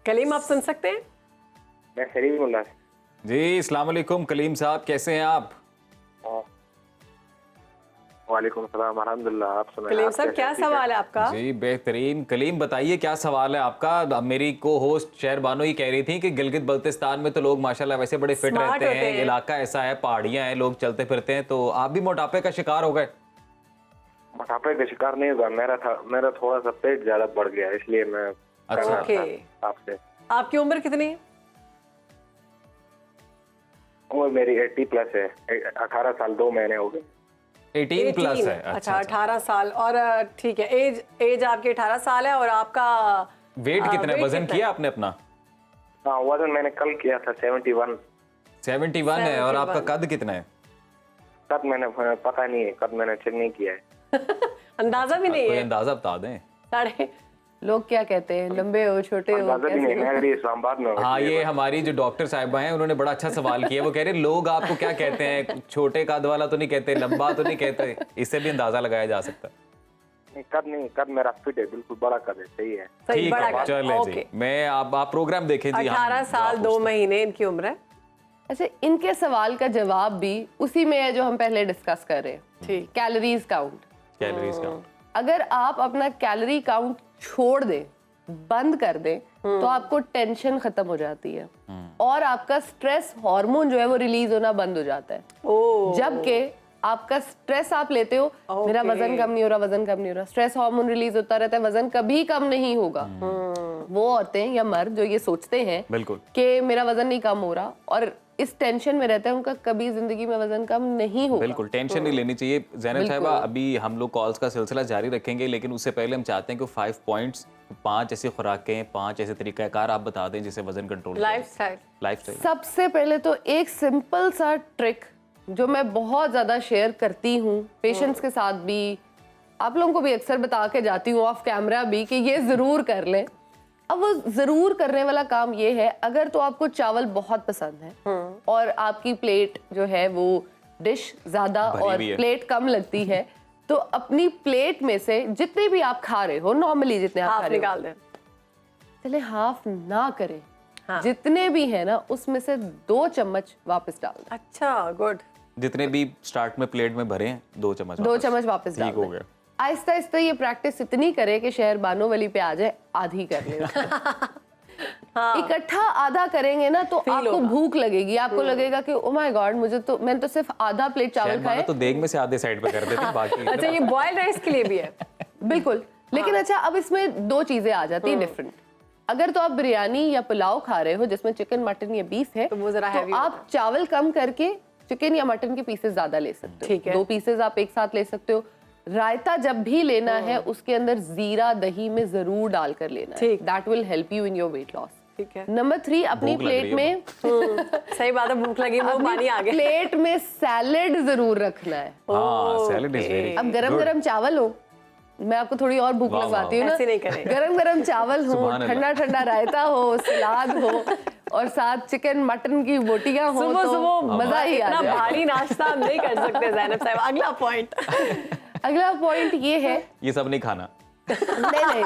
कलीम, आप सुन सकते हैं? मैं सलीमुल्लाह जी। अस्सलाम वालेकुम कलीम साहब, कैसे हैं आप? वालेकुम सलाम, अल्हम्दुलिल्लाह। आप सुनाएं। कलीम साहब, क्या सवाल है आपका? जी बेहतरीन। कलीम बताइए क्या सवाल है आपका? मेरी को होस्ट शहर बानो ही कह रही थी कि गिलगित बल्तिस्तान में तो लोग माशाल्लाह वैसे बड़े फिट रहते हैं, इलाका ऐसा है, पहाड़ियां हैं, लोग चलते फिरते हैं, तो आप भी मोटापे का शिकार हो गए? मोटापे का शिकार नहीं हुआ, मेरा थोड़ा सा पेट ज्यादा बढ़ गया, इसलिए मैं आपसे। आपकी उम्र कितनी है? उम्र मेरी 80 प्लस है, 18 साल 2 महीने हो गए। 18 प्लस है? अच्छा, 18 साल। और ठीक है, एज आपकी 18 साल है। और आपका वेट कितना है? वजन किया आपने अपना? हाँ, वजन मैंने कल किया था 71 है। और आपका कद कितना है? कद मैंने पता नहीं है, कद मैंने चेक नहीं किया है। अंदाजा भी नहीं है? अंदाजा बता दें। साढ़े लोग क्या कहते हैं, लंबे हो छोटे हो? इस्लामाबाद में। हाँ, ये हमारी जो डॉक्टर साहिबा हैं उन्होंने बड़ा अच्छा सवाल किया। वो कह रहे लोग आपको क्या कहते हैं, छोटे कद वाला तो नहीं कहते, लंबा तो नहीं कहते, इससे भी अंदाजा लगाया जा सकता है। नहीं, कद मेरा फिट है, बिल्कुल बड़ा कद है, सही है। ठीक है, चले जी। मैं आप प्रोग्राम देखें जी। 18 साल 2 महीने इनकी उम्र है। अच्छा, इनके सवाल का जवाब भी उसी में है जो हम पहले डिस्कस कर रहे हैं, कैलोरीज काउंट। अगर आप अपना कैलोरी काउंट छोड़ दें, बंद कर दें, तो आपको टेंशन खत्म हो जाती है और आपका स्ट्रेस हार्मोन जो है वो रिलीज होना बंद हो जाता है। जबकि आपका स्ट्रेस आप लेते हो, मेरा वजन कम नहीं हो रहा, वजन कम नहीं हो रहा, स्ट्रेस हार्मोन रिलीज होता रहता है, वजन कभी कम नहीं होगा। वो औरतें या मर्द जो ये सोचते हैं बिल्कुल कि मेरा वजन नहीं कम हो रहा और इस टेंशन में रहता है, उनका कभी जिंदगी में वजन कम नहीं होगा। बिल्कुल टेंशन नहीं लेनी चाहिए। ज़ैनब साहिबा, अभी हम लोग कॉल्स का सिलसिला जारी रखेंगे, लेकिन उससे पहले हम चाहते हैं कि 5 पॉइंट्स, 5 ऐसी खुराकें, 5 ऐसे तरीकाकार आप बता दें जिससे वजन कंट्रोल। लाइफस्टाइल सबसे पहले तो एक सिंपल सा ट्रिक जो मैं बहुत ज्यादा शेयर करती हूँ पेशेंट्स के साथ भी, आप लोगों को भी अक्सर बता के जाती हूँ ऑफ कैमरा भी, कि ये जरूर कर लें। अब वो जरूर करने वाला काम ये है, अगर तो आपको चावल बहुत पसंद है और आपकी प्लेट जो है वो डिश ज्यादा और प्लेट कम लगती है, तो अपनी प्लेट में से जितने भी आप खा रहे हो, नॉर्मली जितने आप खा रहे हो, चले हाफ ना करें। जितने भी है ना उसमें से 2 चम्मच वापस डाल दें। अच्छा, गुड। जितने भी स्टार्ट में प्लेट में भरे हैं 2 चम्मच वापस डाल दें। आहिस्ता आहिस्ता ये प्रैक्टिस इतनी करे कि शहर बानो वाली पे आ जाए, आधी कर ले। इकट्ठा आधा करेंगे ना तो आपको भूख लगेगी, आपको लगेगा कि ओ माय गॉड, मैंने तो सिर्फ आधा प्लेट चावल खाए। तो देग में से आधे साइड पे कर देते बाकी। अच्छा, ये बॉइल्ड राइस के लिए भी है? बिल्कुल। लेकिन अच्छा, अब इसमें 2 चीजें आ जाती है डिफरेंट। अगर तो आप बिरयानी या पुलाव खा रहे हो जिसमें चिकन, मटन या बीफ है, तो आप चावल कम करके चिकन या मटन के पीसेस ज्यादा ले सकते हो। 2 पीसेस आप एक साथ ले सकते हो। रायता जब भी लेना है उसके अंदर जीरा दही में जरूर डालकर लेना है, that will help you in your weight loss. ठीक है। नंबर 3, अपनी प्लेट में सही बात है, भूख लगी, वो पानी आ गया। प्लेट में सैलेड जरूर रखना है। Salad is very. अब गरम गरम चावल हो, मैं आपको थोड़ी और भूख लगवाती हूँ ना, गरम गरम चावल हो, ठंडा ठंडा रायता हो, सलाद हो और साथ चिकन मटन की बोटियां हो, तो मजा ही आ जाए। भारी नाश्ता हम नहीं कर सकते ज़ैनब साहिबा। अगला पॉइंट ये है, ये सब नहीं खाना। नहीं,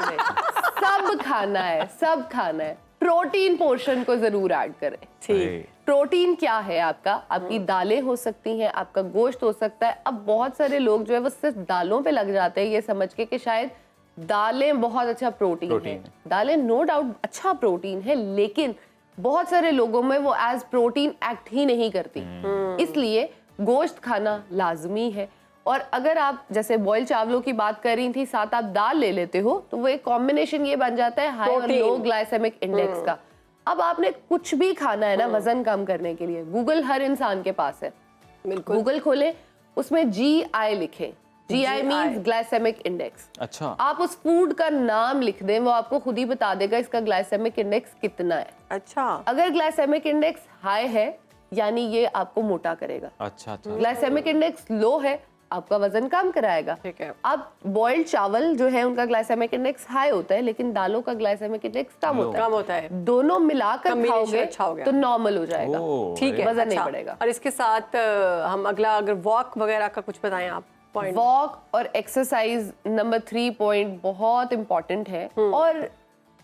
सब खाना है, सब खाना है। प्रोटीन पोर्शन को जरूर ऐड करें। ठीक। प्रोटीन क्या है आपका? आपकी दालें हो सकती हैं, आपका गोश्त हो सकता है। अब बहुत सारे लोग जो है वो सिर्फ दालों पे लग जाते हैं ये समझ के कि शायद दालें बहुत अच्छा प्रोटीन है। दालें नो डाउट अच्छा प्रोटीन है, लेकिन बहुत सारे लोगों में वो एज प्रोटीन एक्ट ही नहीं करती। इसलिए गोश्त खाना लाजमी है और अगर आप जैसे बॉयल चावलों की बात कर रही थी, साथ आप दाल ले लेते हो, तो वो एक कॉम्बिनेशन ये बन जाता है हाई और लो ग्लाइसेमिक इंडेक्स का। अब आपने कुछ भी खाना है ना वजन कम करने के लिए, गूगल हर इंसान के पास है, गूगल खोले, उसमें GI लिखें, GI मीन्स ग्लाइसेमिक इंडेक्स। अच्छा, आप उस फूड का नाम लिख दें, वो आपको खुद ही बता देगा इसका ग्लाइसेमिक इंडेक्स कितना है। अच्छा, अगर ग्लाइसेमिक इंडेक्स हाई है यानी ये आपको मोटा करेगा। अच्छा, ग्लाइसेमिक इंडेक्स लो है, आपका वजन कम कराएगा। ठीक है। अब बॉइल्ड चावल जो है उनका ग्लाइसेमिक इंडेक्स हाई होता है, लेकिन दालों का ग्लाइसेमिक इंडेक्स कम होता है। दोनों मिलाकर खाओगे तो नॉर्मल हो जाएगा। ठीक है, वजन नहीं अच्छा। बढ़ेगा। और इसके साथ हम अगला अगर वॉक वगैरह का कुछ बताएं आप। वॉक और एक्सरसाइज नंबर 3 पॉइंट बहुत इंपॉर्टेंट है, और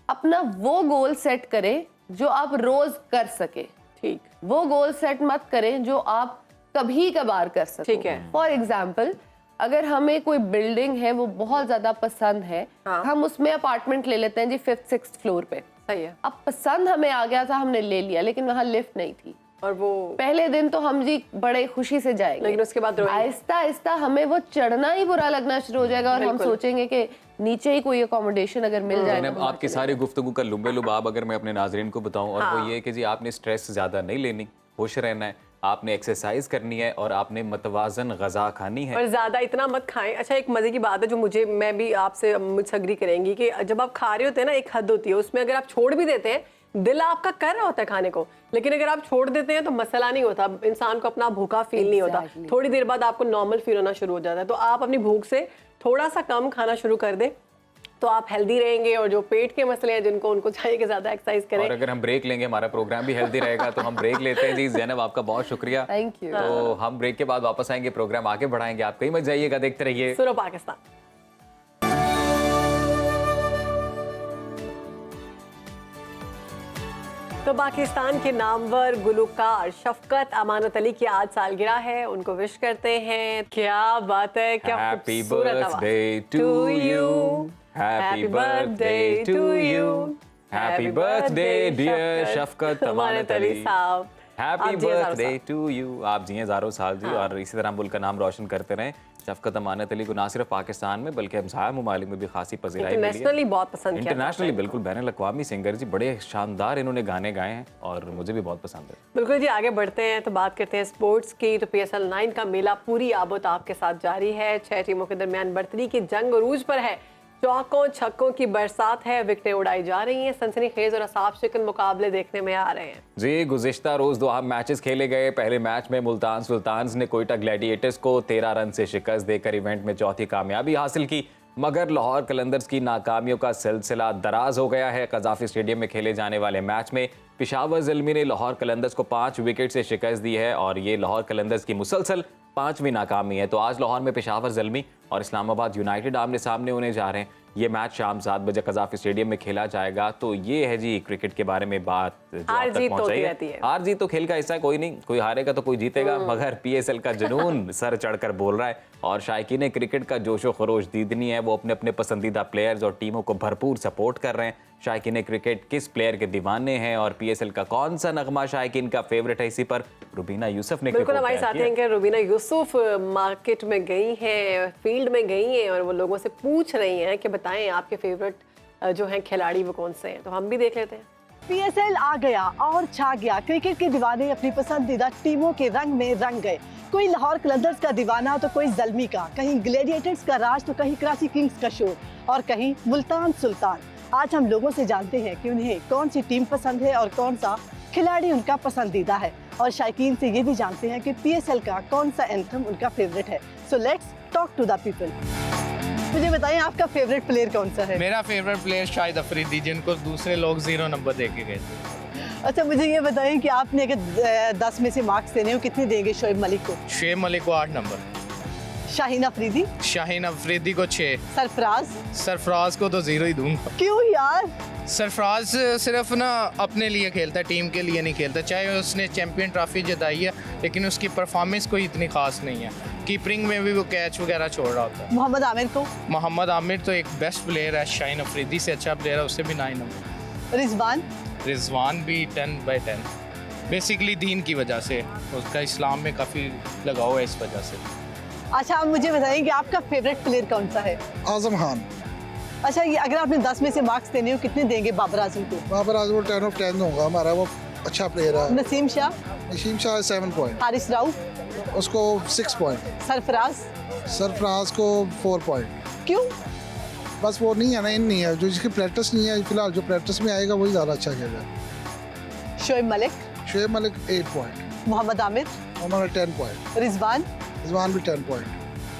अपना वो गोल सेट करें जो आप रोज कर सके। ठीक, वो गोल सेट मत करें जो आप कभी कभार कर सको। ठीक है। फॉर एग्जाम्पल, अगर हमें कोई बिल्डिंग है वो बहुत ज्यादा पसंद है, हम उसमें अपार्टमेंट ले लेते हैं जी 5th 6th फ्लोर पे। सही है। अब पसंद हमें आ गया था, हमने ले लिया, लेकिन वहाँ लिफ्ट नहीं थी, और वो पहले दिन तो हम जी बड़े खुशी से जाएंगे, लेकिन उसके बाद आहिस्ता आहिस्ता हमें वो चढ़ना ही बुरा लगना शुरू हो जाएगा, और हम सोचेंगे कि नीचे ही कोई अकोमोडेशन अगर मिल जाए। आपकी सारी गुफ्तगू का लुब्बे लुबाब अगर मैं अपने नाजरीन को बताऊं, और वो ये कि जी आपने स्ट्रेस ज्यादा नहीं लेनी, खुश रहना है, आपने एक्सरसाइज करनी है, और आपने मतवाजन गजा खानी है, और ज्यादा इतना मत खाएं। अच्छा, एक मजे की बात है जो मैं भी आपसे मुझसे एग्री करेंगी कि जब आप खा रहे होते हैं ना, एक हद होती है, उसमें अगर आप छोड़ भी देते हैं, दिल आपका कर रहा होता है खाने को, लेकिन अगर आप छोड़ देते हैं तो मसला नहीं होता, इंसान को अपना भूखा फील नहीं होता, थोड़ी देर बाद आपको नॉर्मल फील होना शुरू हो जाता है। तो आप अपनी भूख से थोड़ा सा कम खाना शुरू कर दें तो आप हेल्दी रहेंगे, और जो पेट के मसले हैं जिनको उनको चाहिए कि ज्यादा एक्सरसाइज करें। और अगर हम ब्रेक लेंगे हमारा प्रोग्राम भी हेल्दी रहेगा, तो हम ब्रेक लेते हैं जी। ज़ैनब आपका बहुत शुक्रिया, थैंक यू। तो हम ब्रेक के बाद वापस आएंगे, प्रोग्राम आगे बढ़ाएंगे, आप कहीं मत जाइएगा, देखते रहिए सुनो पाकिस्तान। तो पाकिस्तान के नामवर गुलकार शफकत अमानत अली की आज सालगिरह है, उनको विश करते हैं। क्या बात है, क्या happy birthday to you, happy birthday to you, happy birthday dear Shafqat Amanat Ali sahab, happy birthday to you. आप जिए हज़ारों साल जी, और इसी तरह मुल्क का नाम रोशन करते रहें। शफकत अमानत अली को ना सिर्फ पाकिस्तान में बल्कि हमसाया ममालिक में भी खासी पजीराई मिली है, इंटरनेशनली बहुत पसंद किया, इंटरनेशनली बिल्कुल बैनुल अक़वामी सिंगर जी, बड़े शानदार इन्होंने गाने गाए हैं और मुझे भी बहुत पसंद है। बिल्कुल जी, आगे बढ़ते हैं तो बात करते हैं स्पोर्ट्स की। तो PSL 9 का मेला पूरी आबोताब के साथ जारी है, 6 टीमों के दरमियान बर्तरी की जंग अरूज पर है, चौकों छक्कों की बरसात है, विकेटें उड़ाई जा रही हैं, सनसनीखेज और असाब शिकन मुकाबले देखने में आ रहे हैं। जी, गुज़िश्ता रोज 2 अहम मैचेस खेले गए। पहले मैच में मुल्तान सुल्तान्स ने कोयटा ग्लैडिएटर्स को 13 रन से शिकस्त देकर इवेंट में चौथी कामयाबी हासिल की, मगर लाहौर कलंदर्स की नाकामियों का सिलसिला दराज हो गया है। कज़ाफी स्टेडियम में खेले जाने वाले मैच में पेशावर ज़ल्मी ने लाहौर कलंदर्स को 5 विकेट से शिकस्त दी है, और ये लाहौर कलंदर्स की मुसलसल 5वीं नाकामी है। तो आज लाहौर में पेशावर ज़ल्मी और इस्लामाबाद यूनाइटेड आमने सामने होने जा रहे हैं। ये मैच शाम 7 बजे कज़ाफी स्टेडियम में खेला जाएगा। तो ये है जी क्रिकेट के बारे में बात जो आप तक पहुंचाई है। हार जीत तो खेल का हिस्सा, कोई नहीं, कोई हारेगा तो कोई जीतेगा, मगर PSL का जुनून सर चढ़कर बोल रहा है, और शायकीन क्रिकेट का जोशो खरोश दीदनी है, वो अपने अपने पसंदीदा प्लेयर्स और टीमों को भरपूर सपोर्ट कर रहे हैं। शायकीन क्रिकेट किस प्लेयर के दीवाने हैं और PSL का कौन सा नगमा शायकीन का फेवरेट है, इसी पर रुबीना यूसुफ ने बिल्कुल हमारे साथ हैं कि रुबीना यूसुफ मार्केट में गई हैं, फील्ड में गई हैं, और वो लोगों से पूछ रही हैं कि बताएं आपके फेवरेट जो हैं खिलाड़ी वो कौन से हैं। तो हम भी देख लेते हैं। PSL आ गया और छा गया, क्रिकेट के दीवाने अपनी पसंदीदा टीमों के रंग में रंग गए। कोई लाहौर कलंदर्स का दीवाना तो कोई ज़ल्मी का, कहीं ग्लैडिएटर्स का राज तो कहीं कराची किंग्स का शोर, और कहीं मुल्तान सुल्तान। आज हम लोगों से जानते हैं कि उन्हें कौन सी टीम पसंद है और कौन सा खिलाड़ी उनका पसंदीदा है, और शायकीन से ये भी जानते हैं कि PSL का कौन सा एंथम उनका फेवरेट है। So let's talk to the people. मुझे बताएं आपका फेवरेट प्लेयर कौन सा है? मेरा फेवरेट प्लेयर शाहिद अफरीदी, जिनको दूसरे लोग 0 नंबर दे के गए थे। अच्छा, मुझे ये बताएं कि आपने अगर 10 में से मार्क्स देने हो कितने देंगे शोएब मलिक को? शोएब मलिक को 8 नंबर। शाहीन अफरीदी? शाहीन अफरीदी को 6। सरफराज? सरफराज को तो 0 ही दूंगा। क्यों यार? सरफराज सिर्फ ना अपने लिए खेलता है, टीम के लिए नहीं खेलता। चाहे उसने चैंपियन ट्रॉफी जिताई है, लेकिन उसकी परफॉर्मेंस कोई इतनी खास नहीं है। कीपरिंग में भी वो कैच वगैरह छोड़ रहा होता है। मोहम्मद आमिर को? मोहम्मद आमिर तो एक बेस्ट प्लेयर है, शाहीन अफरीदी से अच्छा प्लेयर है, उससे भी 9 नंबर। रिजवान? रिजवान भी 10/10, बेसिकली दीन की वजह से, उसका इस्लाम में काफ़ी लगाव है इस वजह से। अच्छा, आप मुझे बताइए कि आपका फेवरेट प्लेयर कौन सा है? आजम खान। अच्छा, ये अगर आपने 10 में से मार्क्स देने हो कितने देंगे बाबर आजम को? बाबर आजम को 10 of 10 दूंगा, हमारा वो अच्छा प्लेयर है। नसीम शाह? नसीम शाह 7 पॉइंट। हारिस राउफ? उसको 6 पॉइंट। सरफराज? सरफराज को 4 पॉइंट। क्यों? बस वो नहीं है ना, इन नहीं है, जो जिसकी प्रैक्टिस नहीं है फिलहाल, जो प्रैक्टिस में आएगा वही ज़्यादा अच्छा खेलेगा। शोएब मलिक? शोएब मलिक 8 पॉइंट। मोहम्मद आमिर? हमारा 10 पॉइंट। रिजवान? रिजवान भी 10 पॉइंट।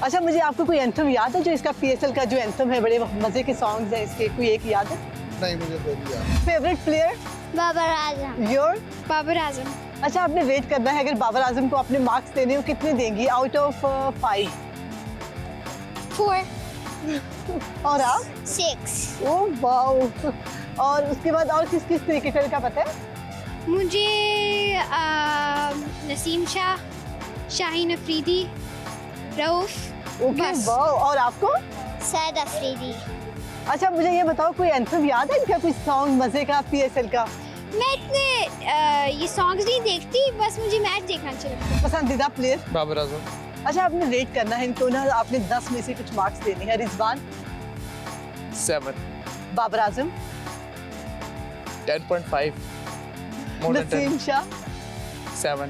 अच्छा, मुझे आपको कोई एंथम याद है जो इसका PSL का जो एंथम है, बड़े मजे के सॉन्ग्स हैं इसके, कोई एक याद है? नहीं, मुझे कोई नहीं याद। Favourite player? Babar Azam. Your? Babar Azam. अच्छा, आपने रेट करना है, अगर बाबर आजम को अपने मार्क्स देने हो कितने देंगी आउट ऑफ 5? 4। और आप? 6। Oh wow. और उसके बाद और किस किस क्रिकेटर का पता है? मुझे नसीम शाह, शाहीन अफरीदी, रऊफ। Okay, wow. और आपको? सैद अफरीदी। अच्छा, मुझे ये बताओ कोई एंथम याद है इनका, कोई सॉन्ग मजे का PSL का? मैं इतने ये सॉन्ग्स नहीं देखती, बस मुझे मैच देखना अच्छा लगता है। पसंदीदा प्लेयर? बाबर आजम। अच्छा, आपने रेट करना है इनको ना, आपने 10 में से कुछ मार्क्स देने हैं। रिजवान? 7। बाबर आजम? 10.5। नसीम शाह? 7।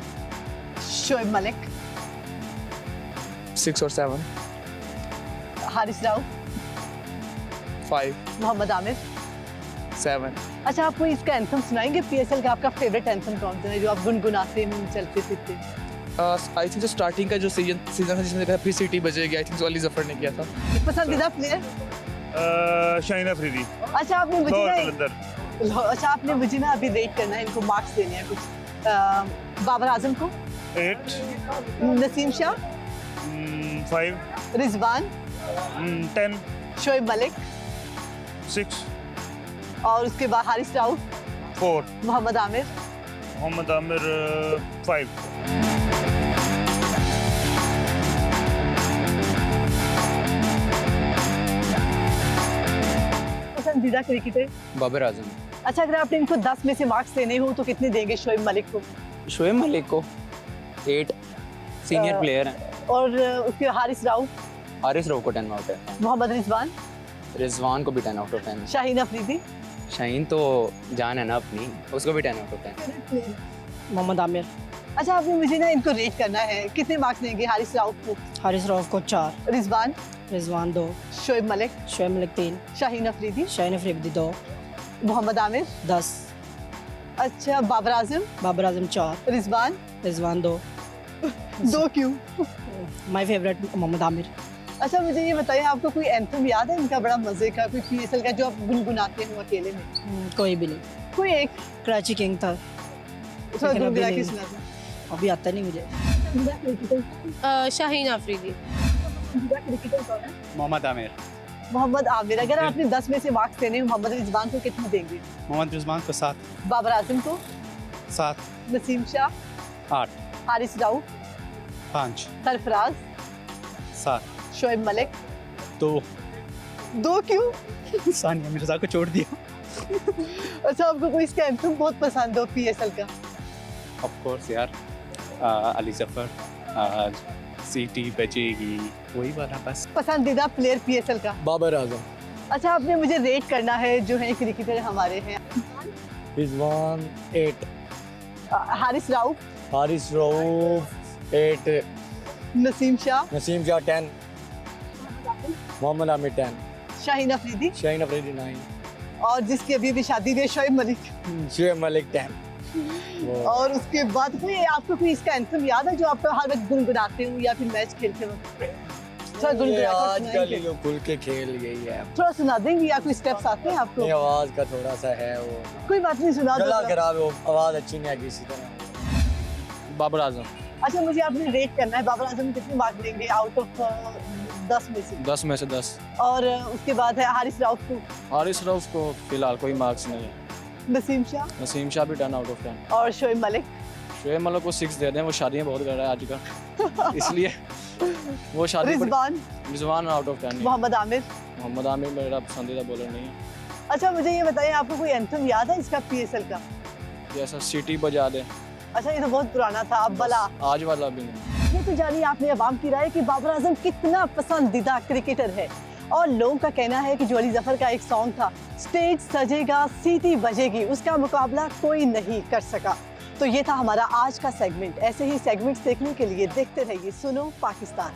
शोएब मलिक? 6 और 7। हारिस राउफ? 5। मोहम्मद आमिर? 7। अच्छा, आप कोई इसका एंथम सुनाएंगे PSL का? आपका फेवरेट एंथम कौन सा है जो आप गुनगुनाते हैं चलते फिरते? आई थिंक जो स्टार्टिंग का जो सीजन था जिसमें कहा सिटी बजेगी, आई थिंक अली जफर ने किया था। पसंदीदा प्लेयर? शाहीन अफरीदी। अच्छा, आपने मुझे ना अभी रेट करना है, इनको मार्क्स देने हैं कुछ। बाबर आजम को? 8। नसीम शाह? 5। रिजवान? 10। शोएब मलिक? 6। और उसके बाद हारिस राउफ? 4। मोहम्मद आमिर? 5। पसंदीदा क्रिकेटर? बाबर आजम। अच्छा, अगर आपने इनको 10 में से मार्क्स देने हो तो कितने देंगे शोएब मलिक को? शोएब मलिक को 8, सीनियर प्लेयर हैं। और उसके हारिस राउफ? हारिस राउफ को 10 आउट है। मोहम्मद रिजवान? रिजवान को भी 10 आउट ऑफ 10। शाहीन अफरीदी? शाहीन तो जान है ना अपनी, उसको भी 10 आउट ऑफ 10। मोहम्मद आमिर? अच्छा, आपने मुझे ना इनको रेट करना है, कितने मार्क्स देंगे हारिस राउफ को? हारिस राउफ को 4। रिजवान? रिजवान 2। शोएब मलिक? शोएब मलिक 3। शाहीन अफरीदी? शाहीन अफरीदी 2। मोहम्मद आमिर? 10। अच्छा, बाबर आजम? बाबर आजम 4। रिजवान? रिजवान 2। 2 क्यों? My favourite Mohammad Amir. अच्छा, मुझे ये बताइए आपको कोई एंथम याद है इनका बड़ा मजे का, कोई PSL का जो आप गुनगुनाते हो अकेले में? कोई भी नहीं। कोई एक? कराची किंग था। गुनगुना के सुना दो। अभी आता नहीं मुझे। शाहीन अफरीदी। मोहम्मद आमिर। मोहम्मद आमिर। अगर आपने 10 में से मार्क्स देने हो मोहम्मद रिजवान को कितने देंगे? मोहम्मद रिजवान को 7। बाबर आजम को? 7। नसीम शाह? 8। हारिस राउफ? 5। सरफराज? 7। शोएब मलिक? 2। 2 क्यों? सानिया मिर्जा को छोड़ दिया। अच्छा, आपको कोई इसका एंथम बहुत पसंद हो PSL का? ऑफ कोर्स यार, अली जफर, सिटी बजेगी, वही वाला बस। पसंदीदा प्लेयर PSL का? बाबर आजम। अच्छा, आपने मुझे रेट करना है जो है क्रिकेटर हमारे हैं। रिजवान 8। हारिस राउफ? हारिस राउफ 8। नसीम शाह? नसीम शाह 10। मोहम्मद आमिर 10। शाहीन अफरीदी? शाहीन अफरीदी 9। और जिसकी अभी भी शादी हुई है शोएब मलिक? शोएब मलिक 10। और उसके बाद कोई आपको कोई इसका एंथम याद है जो आप हर वक्त गुनगुनाते हो या फिर मैच खेलते वक्त? आजकल ये लोग खुल के खेल यही है। थोड़ा सुना देंगे या कोई स्टेप्स आते हैं आपको? आवाज का थोड़ा सा है वो, कोई बात नहीं, सुना दो। गला खराब हो, आवाज अच्छी नहीं आएगी इसी तरह। बाबर आजम। अच्छा, मुझे आपने रेट करना है, बाबर आजम कितने मार्क्स देंगे आउट ऑफ 10 में से? 10 में से 10। और उसके बाद है हारिस राउफ को? हारिस राउफ को फिलहाल कोई मार्क्स नहीं है। नसीम शाह? नसीम शाह भी 10 आउट ऑफ 10। और शोएब मलिक? शोएब मलिक को 6 दे दें, वो शादियां बहुत कर रहा है आजकल इसलिए वो शादी। Rizwan out of 10। मोहम्मद आमिर? मोहम्मद आमिर मेरा पसंदीदा बॉलर नहीं है। अच्छा, मुझे ये बताइए आपको कोई एंथम याद है इसका PSL का? जैसा सिटी बजा दे। अच्छा, ये तो बहुत पुराना था। अब वाला? आज वाला भी नहीं। ये तो जानिए आपने अवाम की राय कि बाबर आजम कितना पसंदीदा क्रिकेटर है। और लोगों का कहना है कि जो अली जफर का एक सॉन्ग था, स्टेज सजेगा सीटी बजेगी, उसका मुकाबला कोई नहीं कर सका। तो ये था हमारा आज का सेगमेंट। ऐसे ही सेगमेंट्स देखने के लिए देखते रहिए सुनो पाकिस्तान।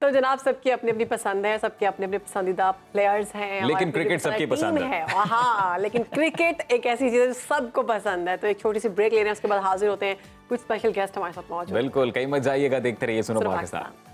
तो जनाब सबकी अपनी अपनी पसंद है, सबके अपने अपने पसंदीदा प्लेयर्स हैं, लेकिन क्रिकेट सबकी पसंद है। हाँ, लेकिन क्रिकेट एक ऐसी चीज है जो सबको पसंद है। तो एक छोटी सी ब्रेक ले रहे हैं, उसके बाद हाजिर होते हैं कुछ स्पेशल गेस्ट हमारे साथ मौजूद। बिल्कुल, कहीं मत जाइएगा, देखते रहिए सुनो पाकिस्तान।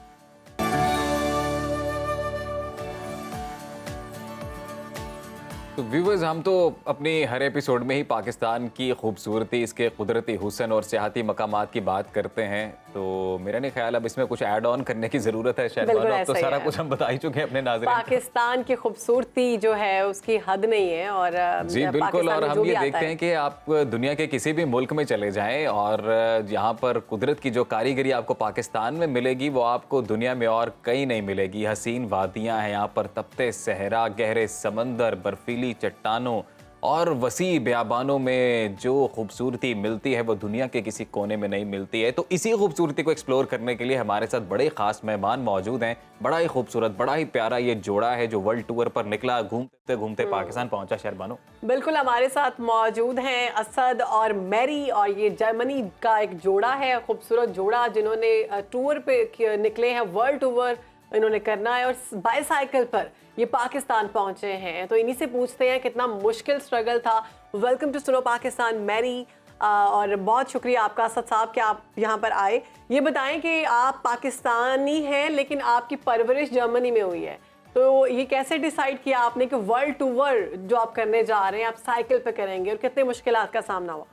तो व्यूवर्स, हम तो अपनी हर एपिसोड में ही पाकिस्तान की खूबसूरती, इसके कुदरती हुस्न और सियाहती मकामात की बात करते हैं। तो मेरा नहीं ख्याल अब इसमें कुछ ऐड ऑन करने की ज़रूरत है शायद। अब तो सारा कुछ हम बता ही चुके हैं अपने नाज़रीन। पाकिस्तान की खूबसूरती जो है उसकी हद नहीं है। और जी बिल्कुल, और हम ये देखते हैं कि आप दुनिया के किसी भी मुल्क में चले जाएं और यहाँ पर कुदरत की जो कारीगरी आपको पाकिस्तान में मिलेगी वो आपको दुनिया में और कहीं नहीं मिलेगी। हसीन वादियाँ हैं यहाँ पर, तपते सहरा, गहरे समंदर, बर्फीली चट्टानों और वसी बियाबानों में जो खूबसूरती मिलती है वो दुनिया के किसी कोने में नहीं मिलती है। तो इसी खूबसूरती को एक्सप्लोर करने के लिए हमारे साथ बड़े खास मेहमान मौजूद हैं। बड़ा ही खूबसूरत, बड़ा ही प्यारा ये जोड़ा है जो वर्ल्ड टूर पर निकला, घूमते घूमते पाकिस्तान पहुंचा। शहरबानो बिल्कुल हमारे साथ मौजूद हैं असद और मैरी, और ये जर्मनी का एक जोड़ा है, खूबसूरत जोड़ा, जिन्होंने टूर पे निकले हैं, वर्ल्ड टूर इन्होंने करना है और बाईसाइकिल पर ये पाकिस्तान पहुंचे हैं। तो इन्हीं से पूछते हैं कितना मुश्किल स्ट्रगल था। Welcome to Suno Pakistan Mary, और बहुत शुक्रिया आपका असद साहब कि आप यहाँ पर आए। ये बताएं कि आप पाकिस्तानी हैं लेकिन आपकी परवरिश जर्मनी में हुई है, तो ये कैसे डिसाइड किया आपने कि वर्ल्ड टूर जो आप करने जा रहे हैं आप साइकिल पे करेंगे, और कितने मुश्किलात का सामना हुआ?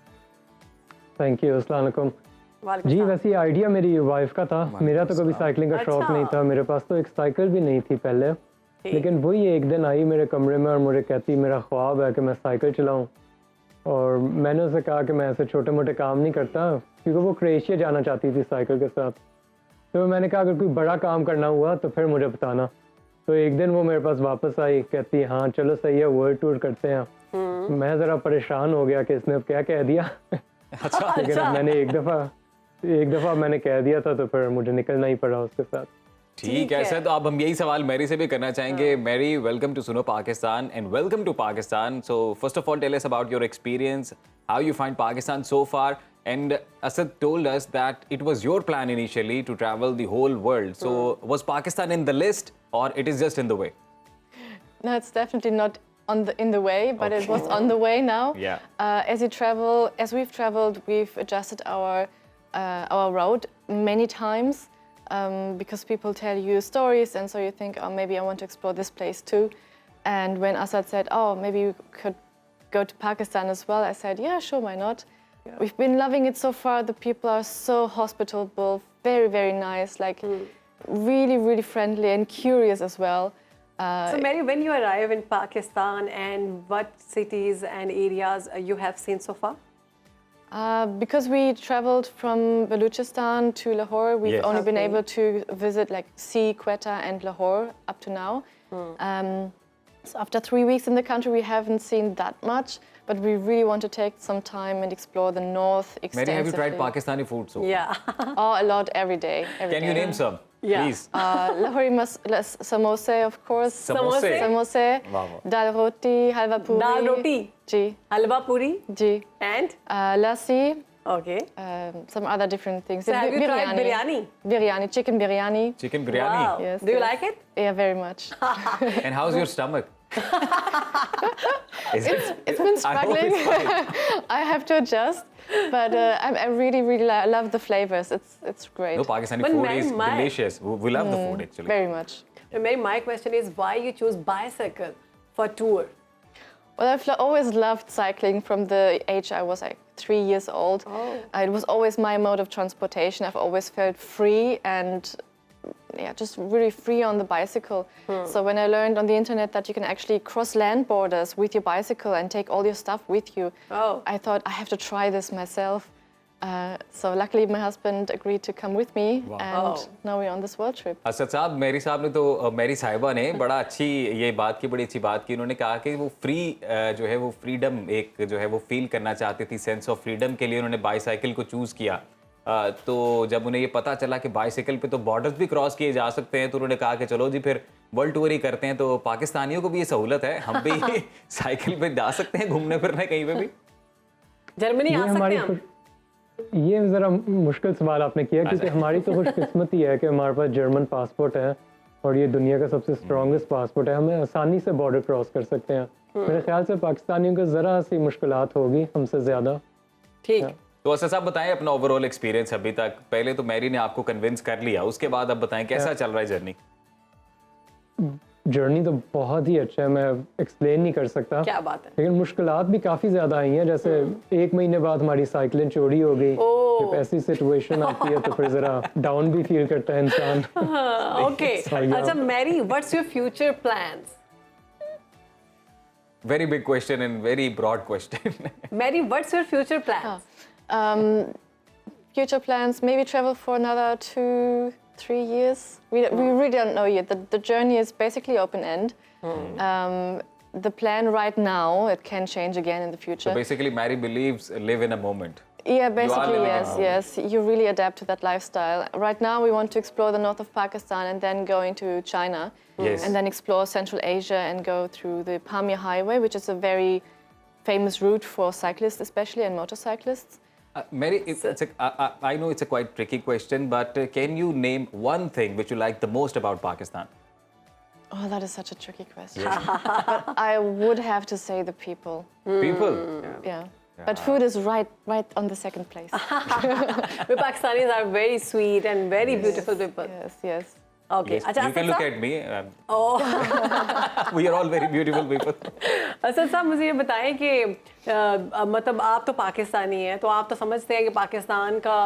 थैंक यू, अस्सलाम वालेकुम। जी वैसे आइडिया मेरी वाइफ का था, मेरा तो कभी साइकिलिंग का शौक नहीं था, मेरे पास तो एक साइकिल भी नहीं थी पहले। लेकिन वही एक दिन आई मेरे कमरे में और मुझे कहती मेरा ख्वाब है कि मैं साइकिल चलाऊं। और मैंने उसे कहा कि मैं ऐसे छोटे मोटे काम नहीं करता, क्योंकि वो क्रोएशिया जाना चाहती थी साइकिल के साथ। तो मैंने कहा अगर कोई बड़ा काम करना हुआ तो फिर मुझे बताना। तो एक दिन वो मेरे पास वापस आई, कहती हाँ चलो सही है वर्ल्ड टूर करते हैं। मैं ज़रा परेशान हो गया कि इसने अब क्या कह दिया। लेकिन मैंने एक दफ़ा मैंने कह दिया था तो फिर मुझे निकलना ही पड़ा उसके साथ। ठीक है सर, तो अब हम यही सवाल मैरी से भी करना चाहेंगे। Mary, welcome to Suno Pakistan and welcome to Pakistan. So first of all tell us about your experience, how you find Pakistan so far, and Asad told us that it was your plan initially to travel the whole world. So was Pakistan in the list or it is just in the way? No, it's definitely not in the way, but it was on the way now. Yeah. As we've traveled, we've adjusted our route many times. Because people tell you stories, and so you think, oh, maybe I want to explore this place too. And when Asad said, oh, maybe we could go to Pakistan as well, I said, yeah, sure, why not? Yeah. We've been loving it so far. The people are so hospitable, very, very nice, like really, really friendly and curious as well. So Mary, when you arrive in Pakistan, and what cities and areas you have seen so far? Because we traveled from Baluchistan to Lahore, we've only been able to visit see Quetta and Lahore up to now. So after 3 weeks in the country, we haven't seen that much, but we really want to take some time and explore the north extensively. Mary, have you tried Pakistani food so? Yeah. Oh, a lot, every day. Can you name some? Yeah. Please. Lahori samosa, of course. Samosa. Wow. Dal roti, halwa puri. Dal roti. Ji. Halwa puri. Ji. And lassi. Okay. Some other different things. So have you tried biryani? Biryani, chicken biryani. Chicken biryani. Wow. Yes. Do you like it? Yeah, very much. And how's your stomach? It's been struggling. I have to adjust, but I really, really love the flavors. It's great. No, Pakistani food is delicious. We love the food actually. Very much. My question is, why you choose bicycle for tour? Well, I've always loved cycling from the age I was 3 years old. It was always my mode of transportation. I've always felt free and just really free on the bicycle. So when I learned on the internet that you can actually cross land borders with your bicycle and take all your stuff with you, I thought I have to try this myself. So luckily my husband agreed to come with me, and now we're on this world trip. Asad साहब, मेरी साहब ने तो मेरी साहिबा ने बड़ा अच्छी ये बात की, बड़ी अच्छी बात की। उन्होंने कहा कि वो फ्री जो है वो फ्रीडम एक जो है वो फील करना चाहती थी, सेंस ऑफ फ्रीडम के लिए उन्होंने बाईसाइकिल को चूज़ किया। तो जब उन्हें ये पता चला कि बाइसिकल पे तो बॉर्डर्स भी क्रॉस किए जा सकते हैं तो उन्होंने कहा कि चलो जी फिर वर्ल्ड टूर ही करते हैं। तो पाकिस्तानियों को भी ये सहूलत है, हम भी साइकिल पे जा सकते हैं घूमने फिरने कहीं पे भी। जर्मनी आ सकते हैं हम? ये ज़रा मुश्किल सवाल आपने किया क्योंकि हमारी तो खुशकिस्मती है कि हमारे पास जर्मन पासपोर्ट है और ये दुनिया का सबसे स्ट्रॉन्गेस्ट पासपोर्ट है, हमें आसानी से बॉर्डर क्रॉस कर सकते हैं। मेरे ख्याल से पाकिस्तानियों को ज़रा सी मुश्किलात होगी हमसे ज़्यादा। ठीक। तो असद साहब बताएं अपना ओवरऑल एक्सपीरियंस अभी तक। पहले तो मैरी ने आपको कन्विंस कर लिया, उसके बाद अब बताएं कैसा चल रहा है जर्नी? जर्नी तो बहुत ही अच्छा है, मैं एक्सप्लेन नहीं कर सकता। क्या बात है। लेकिन मुश्किलात भी काफ़ी ज़्यादा आई हैं, जैसे 1 महीने बाद हमारी साइकिलें चोरी हो गई। जब ऐसी सिचुएशन आती है तो फिर ज़रा डाउन भी फील करता है इंसान। ओके, अच्छा Mary, what's your future plans? Very big question and very broad question. Mary, what's your future plans? Future plans, maybe travel for another 2-3 years. We really don't know yet. The journey is basically open end. The plan right now, it can change again in the future. So basically, Mary believes live in a moment. Yeah, basically, yes. You really adapt to that lifestyle. Right now, we want to explore the north of Pakistan and then go into China. Yes. And then explore Central Asia and go through the Pamir Highway, which is a very famous route for cyclists, especially, and motorcyclists. Mary, I know it's a quite tricky question, but can you name one thing which you like the most about Pakistan? Oh, that is such a tricky question. But I would have to say the people. People? Yeah. But food is right on the second place. The Pakistanis are very sweet and very beautiful people. Yes. Okay. Yes. You can look at me. We are all very beautiful people. Asad साहब मुझे ये बताएं कि मतलब आप तो पाकिस्तानी हैं, तो आप तो समझते हैं कि पाकिस्तान का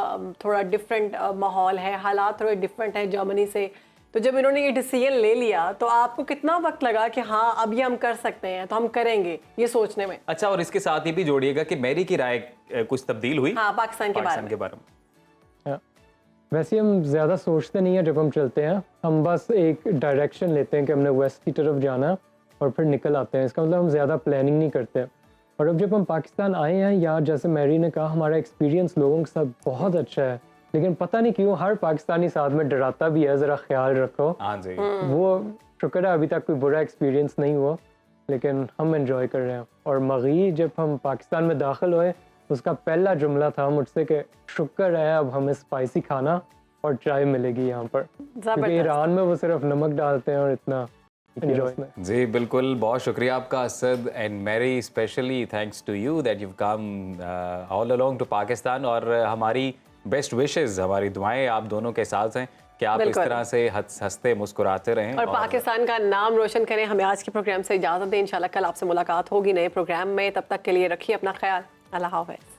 थोड़ा डिफरेंट माहौल है, हालात थोड़े डिफरेंट हैं जर्मनी से। तो जब इन्होंने ये डिसीजन ले लिया तो आपको कितना वक्त लगा कि हाँ अब ये हम कर सकते हैं तो हम करेंगे ये सोचने में? अच्छा, और इसके साथ ये भी जोड़िएगा कि मैरी की राय कुछ तब्दील हुई? हाँ, पाकिस्तान के बारे में। वैसे हम ज़्यादा सोचते नहीं हैं जब हम चलते हैं, हम बस एक डायरेक्शन लेते हैं कि हमने वेस्ट की तरफ जाना और फिर निकल आते हैं। इसका मतलब हम ज़्यादा प्लानिंग नहीं करते। और अब जब हम पाकिस्तान आए हैं यार, जैसे मैरी ने कहा, हमारा एक्सपीरियंस लोगों के साथ बहुत अच्छा है, लेकिन पता नहीं क्यों हर पाकिस्तानी साथ में डराता भी है, ज़रा ख्याल रखो। हाँ जी। वो शुक्र है अभी तक कोई बुरा एक्सपीरियंस नहीं हुआ, लेकिन हम एंजॉय कर रहे हैं। और मगी जब हम पाकिस्तान में दाखिल हुए, उसका पहला जुमला था मुझसे कि शुक्र है अब हमें स्पाइसी खाना और चाय मिलेगी यहाँ पर, क्योंकि ईरान में वो सिर्फ नमक डालते हैं और इतना एंजॉय। जी बिल्कुल, बहुत शुक्रिया आपका Asad and Mary, specially thanks to you that you come all along to Pakistan. और हमारी बेस्ट विशेस, हमारी दुआएं आप दोनों के साथ हैं कि आप इस तरह से हंसते मुस्कुराते रहें और पाकिस्तान का नाम रोशन करें। हमें आज के प्रोग्राम से इजाज़त दें, इंशाल्लाह कल आपसे मुलाकात होगी नए प्रोग्राम में। तब तक के लिए रखिए अपना ख्याल। अल्लाह हाफ़िज़।